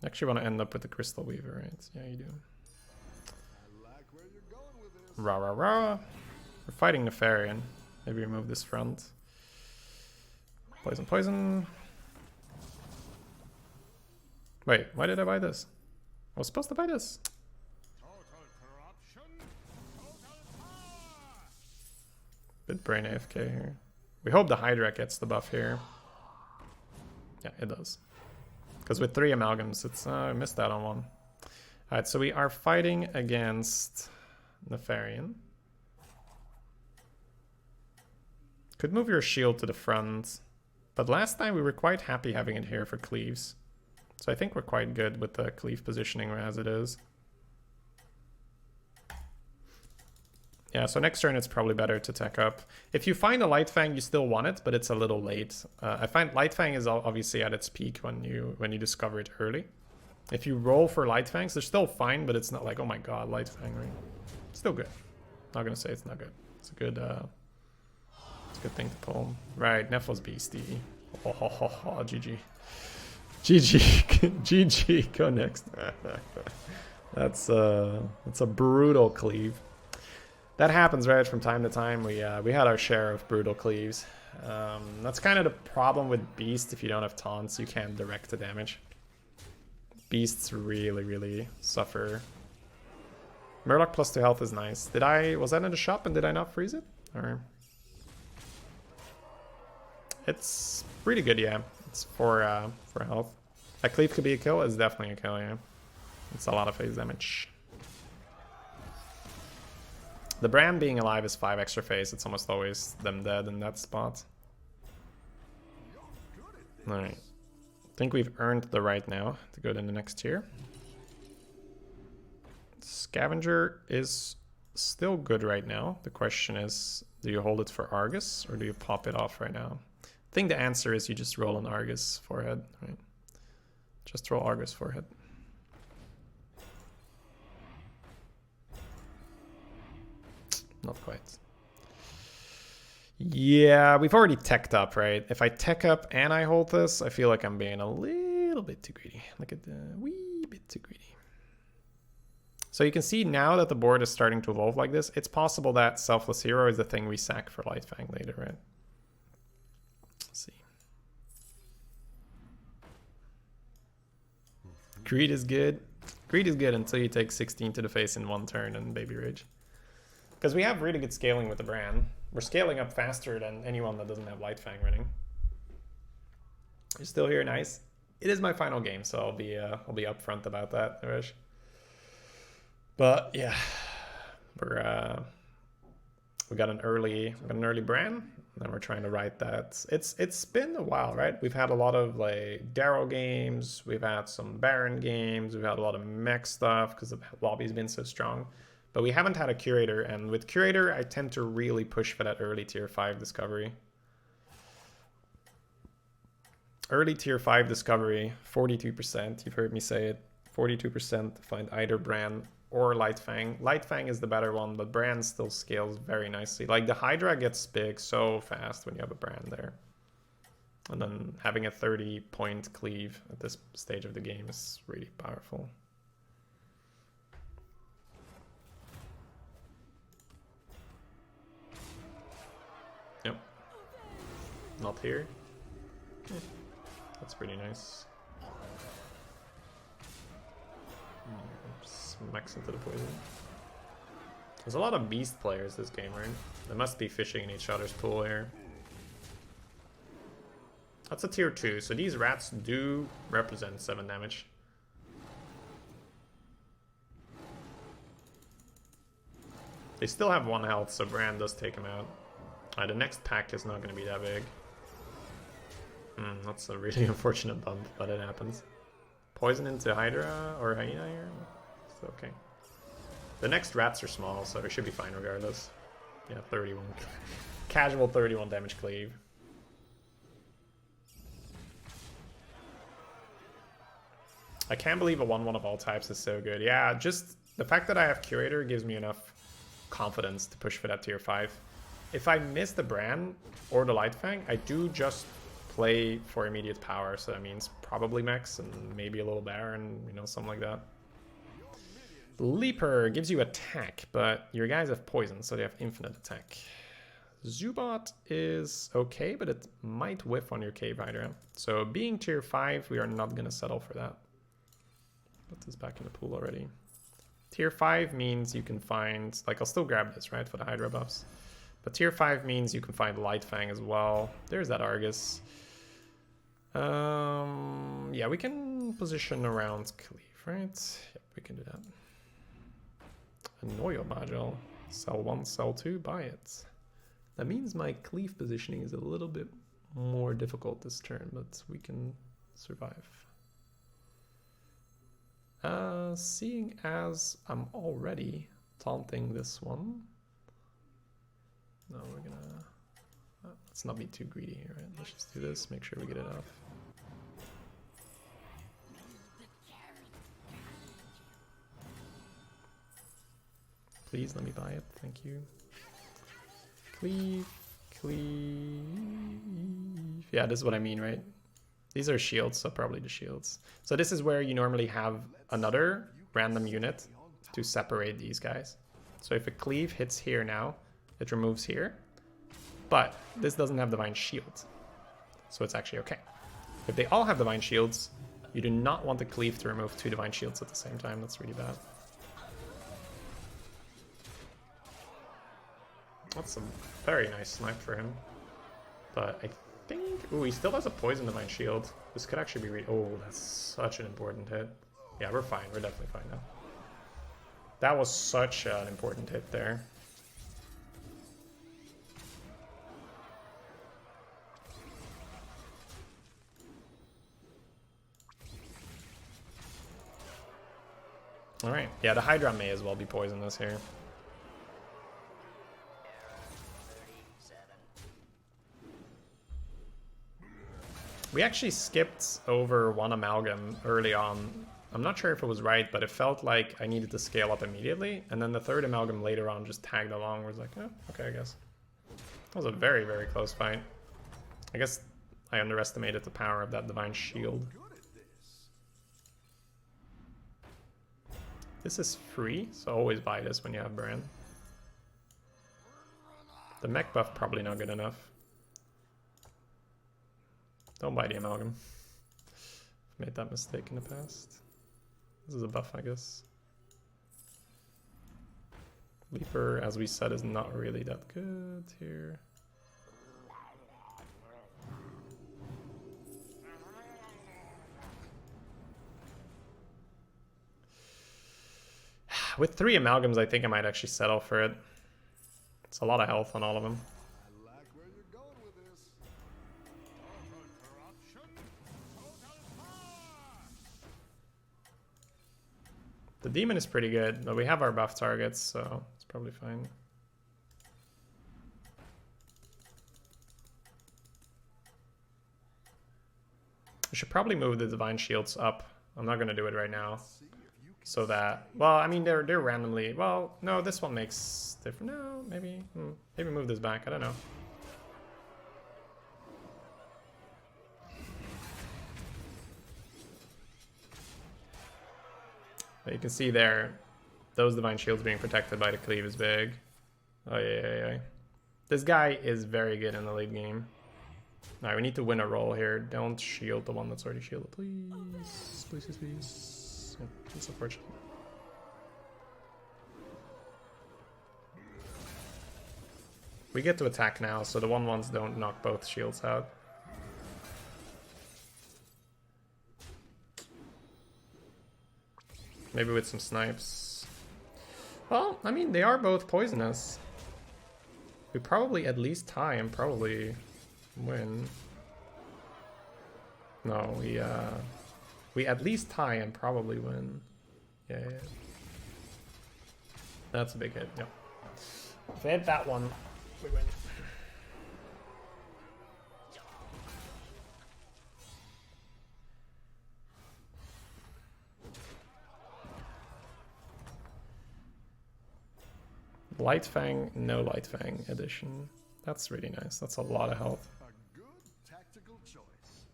Actually want to end up with the Crystal Weaver, right? Yeah, you do. Rah, rah, rah. We're fighting Nefarian. Maybe remove this front. Poison, poison. Wait, why did I buy this? I was supposed to buy this. Bit brain AFK here. We hope the Hydra gets the buff here. Yeah, it does. Because with 3 amalgams, it's I missed that on 1. Alright, so we are fighting against Nefarian. Could move your shield to the front. But last time we were quite happy having it here for cleaves. So I think we're quite good with the cleave positioning as it is. Yeah, so next turn it's probably better to tech up. If you find a Light Fang, you still want it, but it's a little late. I find Light Fang is obviously at its peak when you discover it early. If you roll for Light Fangs, they're still fine, but it's not like, oh my god, Light Fang, right? Still good. Not gonna say it's not good. It's a good thing to pull. Right, Nephal's beastie. Oh, GG. GG. GG. Go next. That's a brutal cleave. That happens, right? From time to time, we had our share of brutal cleaves. That's kind of the problem with Beast. If you don't have taunts, you can't direct the damage. Beasts really, really suffer. Murloc plus 2 health is nice. Was that in the shop and did I not freeze it? Or it's pretty good, yeah. It's for health. A cleave could be a kill. It's definitely a kill, yeah. It's a lot of phase damage. The Brand being alive is 5 extra phase. It's almost always them dead in that spot. Alright. I think we've earned the right now to go to the next tier. Scavenger is still good right now. The question is, do you hold it for Argus or do you pop it off right now? I think the answer is you just roll an Argus forehead. Right? Just roll Argus forehead. Not quite. Yeah, we've already teched up, right? If I tech up and I hold this, I feel like I'm being a little bit too greedy. Look at the wee bit too greedy. So you can see now that the board is starting to evolve like this, it's possible that Selfless Hero is the thing we sack for Light Fang later, right? Let's see. Greed is good. Greed is good until you take 16 to the face in 1 turn and Baby Rage. Because we have really good scaling with the Brand. We're scaling up faster than anyone that doesn't have Light Fang running. You're still here, nice. It is my final game, so I'll be upfront about that, Naresh. But yeah, we got an early Brand, and then we're trying to write that. It's been a while, right? We've had a lot of like Darrow games, we've had some Baron games, we've had a lot of mech stuff because the lobby's been so strong. But we haven't had a Curator, and with Curator, I tend to really push for that early tier 5 discovery. Early tier 5 discovery, 42%, you've heard me say it. 42% to find either Brand or Light Fang. Light Fang is the better one, but Brand still scales very nicely. Like the Hydra gets big so fast when you have a Brand there. And then having a 30-point cleave at this stage of the game is really powerful. not here. That's pretty nice. Mechs into the poison. There's a lot of beast players this game, right? They must be fishing in each other's pool here. That's a tier 2, so these rats do represent 7 damage. They still have 1 health, so Bran does take him out. The next pack is not going to be that big. That's a really unfortunate bump, but it happens. Poison into Hydra or Hyena here? It's okay. The next rats are small, so it should be fine regardless. Yeah, 31. Casual 31 damage cleave. I can't believe a 1/1 of all types is so good. Yeah, just the fact that I have Curator gives me enough confidence to push for that tier 5. If I miss the Bran or the Lightfang, I do just play for immediate power, so that means probably Mechs and maybe a little Baron, you know, something like that. Leaper gives you attack, but your guys have poison, so they have infinite attack. Zubat is okay, but it might whiff on your Cave Hydra. So being tier 5, we are not going to settle for that. Put this back in the pool already. Tier 5 means you can find, like, I'll still grab this, right, for the Hydra buffs. But tier 5 means you can find Lightfang as well. There's that Argus. Yeah, we can position around Cleave, right? Yep, we can do that. Annoyo module. Sell 1, sell 2, buy it. That means my Cleave positioning is a little bit more difficult this turn, but we can survive. Seeing as I'm already taunting this one. No, we're gonna... let's not be too greedy here, right? Let's just do this, make sure we get it off. Please let me buy it, thank you. Cleave, cleave. Yeah, this is what I mean, right? These are shields, so probably the shields. So this is where you normally have another random unit to separate these guys. So if a cleave hits here now, it removes here. But this doesn't have Divine Shield. So it's actually okay. If they all have Divine Shields, you do not want the cleave to remove 2 Divine Shields at the same time. That's really bad. That's a very nice snipe for him. But I think... Ooh, he still has a Poison Divine Shield. This could actually be... Oh, that's such an important hit. Yeah, we're fine. We're definitely fine now. That was such an important hit there. Alright. Yeah, the Hydra may as well be poisonous here. We actually skipped over 1 Amalgam early on. I'm not sure if it was right, but it felt like I needed to scale up immediately. And then the 3rd Amalgam later on just tagged along. Was like, oh, okay, I guess. That was a very, very close fight. I guess I underestimated the power of that Divine Shield. This is free, so always buy this when you have Bran. The mech buff probably not good enough. Don't buy the Amalgam. I've made that mistake in the past. This is a buff, I guess. Leaper, as we said, is not really that good here. With 3 Amalgams, I think I might actually settle for it. It's a lot of health on all of them. I like where you're going with this. The demon is pretty good, but we have our buff targets, so it's probably fine. We should probably move the Divine Shields up. I'm not going to do it right now. So that, well, I mean, they're randomly, well, no, this one makes different, no, maybe, maybe move this back, I don't know. But you can see there, those Divine Shields being protected by the cleave is big. Oh, yeah. This guy is very good in the late game. Alright, we need to win a roll here. Don't shield the one that's already shielded, please. Please, please, please. Yeah, that's unfortunate. We get to attack now, so the 1/1s don't knock both shields out. Maybe with some snipes. Well, I mean, they are both poisonous. We probably at least tie and probably win. No, we at least tie and probably win. Yeah, yeah. That's a big hit, yeah. If we hit that one, we win. Light Fang, no Light Fang edition. That's really nice. That's a lot of health. A good tactical choice.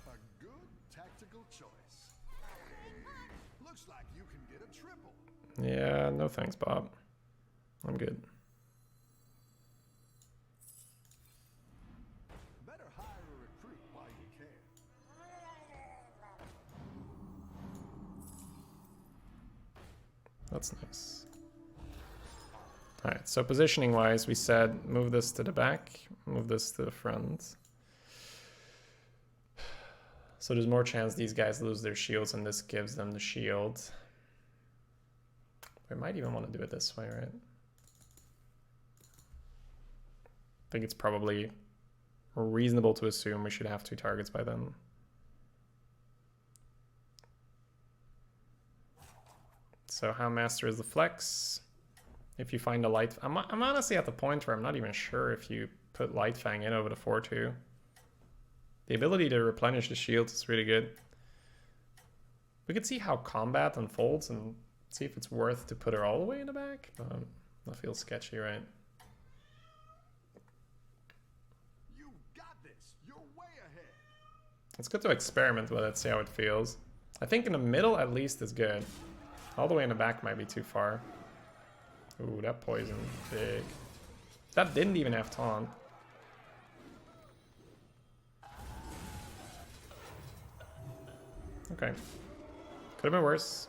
A good tactical choice. Looks like you can get a triple. Yeah, no thanks, Bob. I'm good. Better hire a recruit while you can. That's nice. Alright, so positioning wise, we said move this to the back, move this to the front. So there's more chance these guys lose their shields and this gives them the shield. We might even want to do it this way, right? I think it's probably reasonable to assume we should have 2 targets by then. So how master is the flex? If you find a light... I'm honestly at the point where I'm not even sure if you put Light Fang in over the 4-2. The ability to replenish the shields is really good. We could see how combat unfolds and see if it's worth to put her all the way in the back. That feels sketchy, right? You got this. You're way ahead. It's good to experiment with it, see how it feels. I think in the middle at least is good. All the way in the back might be too far. Ooh, that poison, big. That didn't even have taunt. Okay. Could have been worse.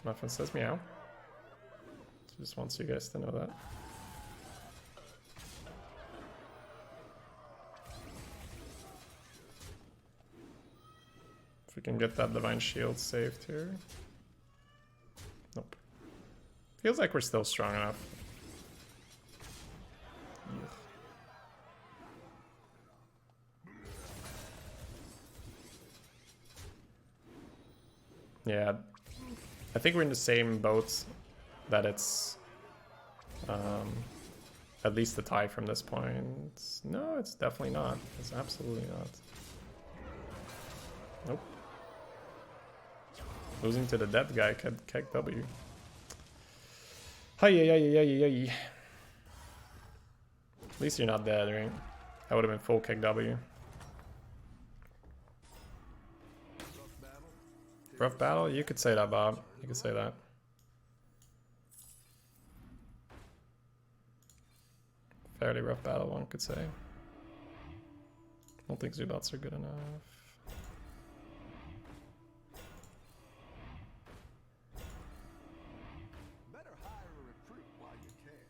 Muffin says meow. Just wants you guys to know that. If we can get that Divine Shield saved here. Nope. Feels like we're still strong enough. Yeah, I think we're in the same boat that it's at least the tie from this point. No, it's definitely not. It's absolutely not. Nope. Losing to the dead guy, Keg W. Hi, At least you're not dead, right? That would have been full Keg W. Rough battle? You could say that, Bob. You could say that. Fairly rough battle, one could say. I don't think Zubats are good enough. Better hire a recruit while you can.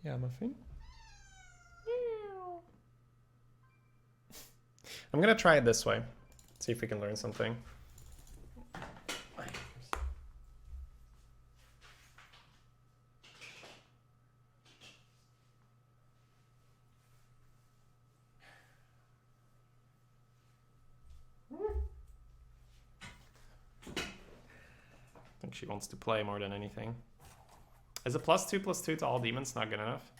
Yeah, Muffin. I'm gonna try it this way. See if we can learn something. I think she wants to play more than anything. Is a +2/+2 to all demons not good enough?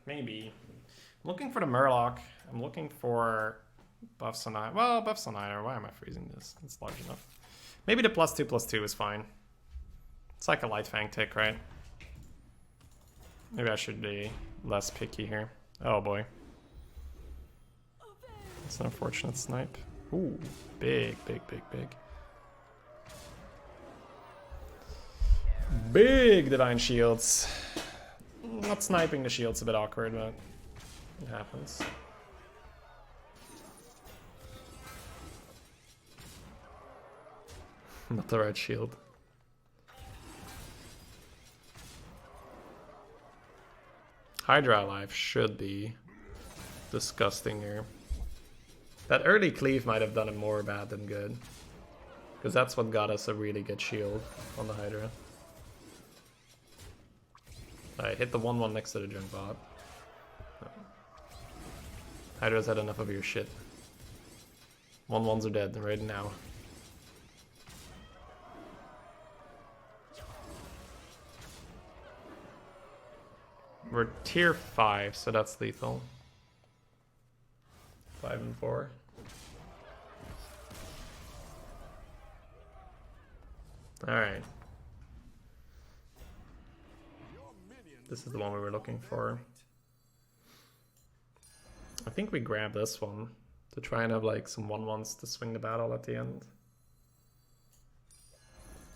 Maybe. I'm looking for the Murloc. I'm looking for buffs on either. Well, buffs on either. Why am I freezing this? It's large enough. Maybe the +2/+2 is fine. It's like a light fang tick, right? Maybe I should be less picky here. Oh boy. It's an unfortunate snipe. Ooh, big, big, big, big. Big divine shields. Not sniping the shield's a bit awkward, but it happens. Not the right shield. Hydra life should be disgusting here. That early cleave might have done it more bad than good. Because that's what got us a really good shield on the Hydra. I hit the 1/1 next to the junk bot. Hydra's had enough of your shit. 1/1s are dead right now. We're tier 5, so that's lethal. 5 and 4. Alright. This is the one we were looking for. I think we grab this one to try and have like some 1/1s to swing the battle at the end.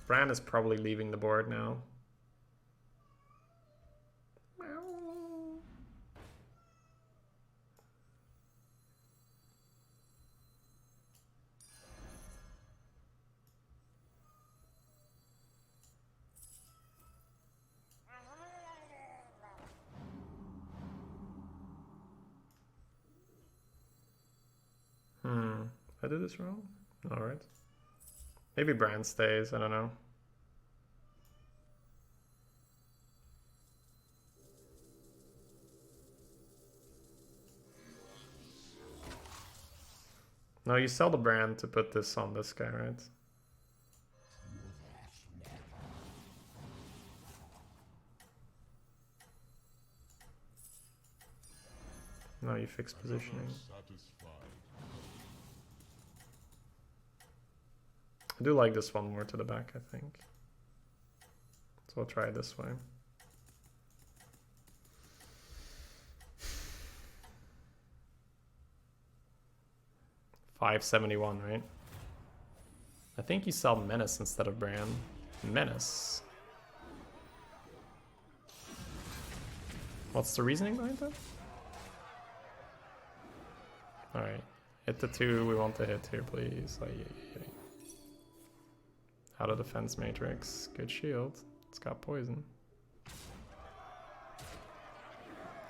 Bran is probably leaving the board now. I did this wrong? Alright. Maybe Bran stays, I don't know. No, you sell the Bran to put this on this guy, right? No, you fix positioning. I do like this one more to the back, I think. So I'll try it this way. $571, right? I think you sell Menace instead of Bran. Menace. What's the reasoning behind that? Alright. Hit the 2 we want to hit here, please. Out of defense matrix. Good shield. It's got poison.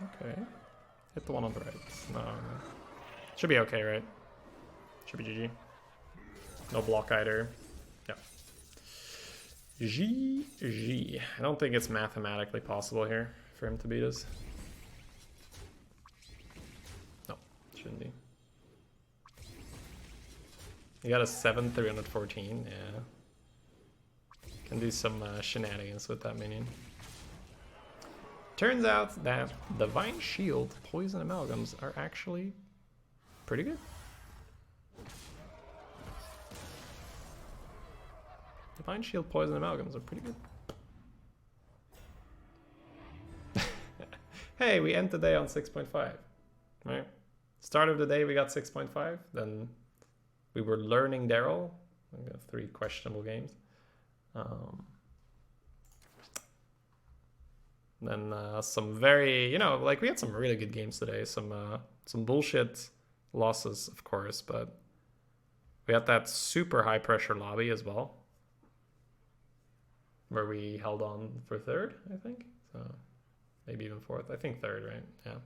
Okay. Hit the one on the right. No. Should be okay, right? Should be GG. No block either. Yep. GG. I don't think it's mathematically possible here for him to beat us. No, shouldn't be. You got a 7/314, yeah. Can do some shenanigans with that minion. Turns out that Divine Shield Poison Amalgams are actually pretty good. Divine Shield Poison Amalgams are pretty good. Hey, we end the day on 6.5. Right? Start of the day we got 6.5. Then we were learning Daryl. We got 3 questionable games. Then some very, you know, like we had some really good games today. Some bullshit losses, of course, but we had that super high pressure lobby as well, where we held on for 3rd, I think. So maybe even 4th. I think 3rd, right? Yeah.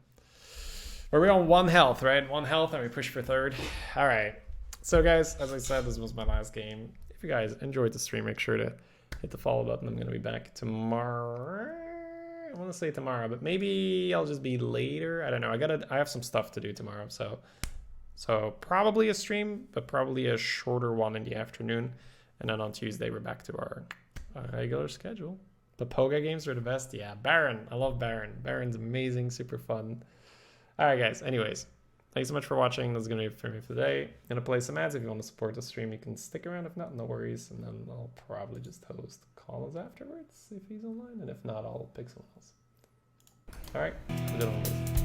Where we're on 1 health, right? 1 health, and we push for 3rd. All right. So guys, as I said, this was my last game. If you guys enjoyed the stream, make sure to hit the follow button. I'm going to be back tomorrow. I want to say tomorrow, but maybe I'll just be later. I don't know. I have some stuff to do tomorrow, so probably a stream, but probably a shorter one in the afternoon. And then on Tuesday, we're back to our regular schedule. The Poga games are the best. Yeah, Baron. I love Baron. Baron's amazing, super fun. All right, guys. Anyways, Thanks so much for watching. This is going to be it for me for today. I'm going to play some ads. If you want to support the stream, you can stick around. If not, no worries. And then I'll probably just host calls afterwards if he's online. And if not, I'll pick someone else. All right. Have a good one, guys.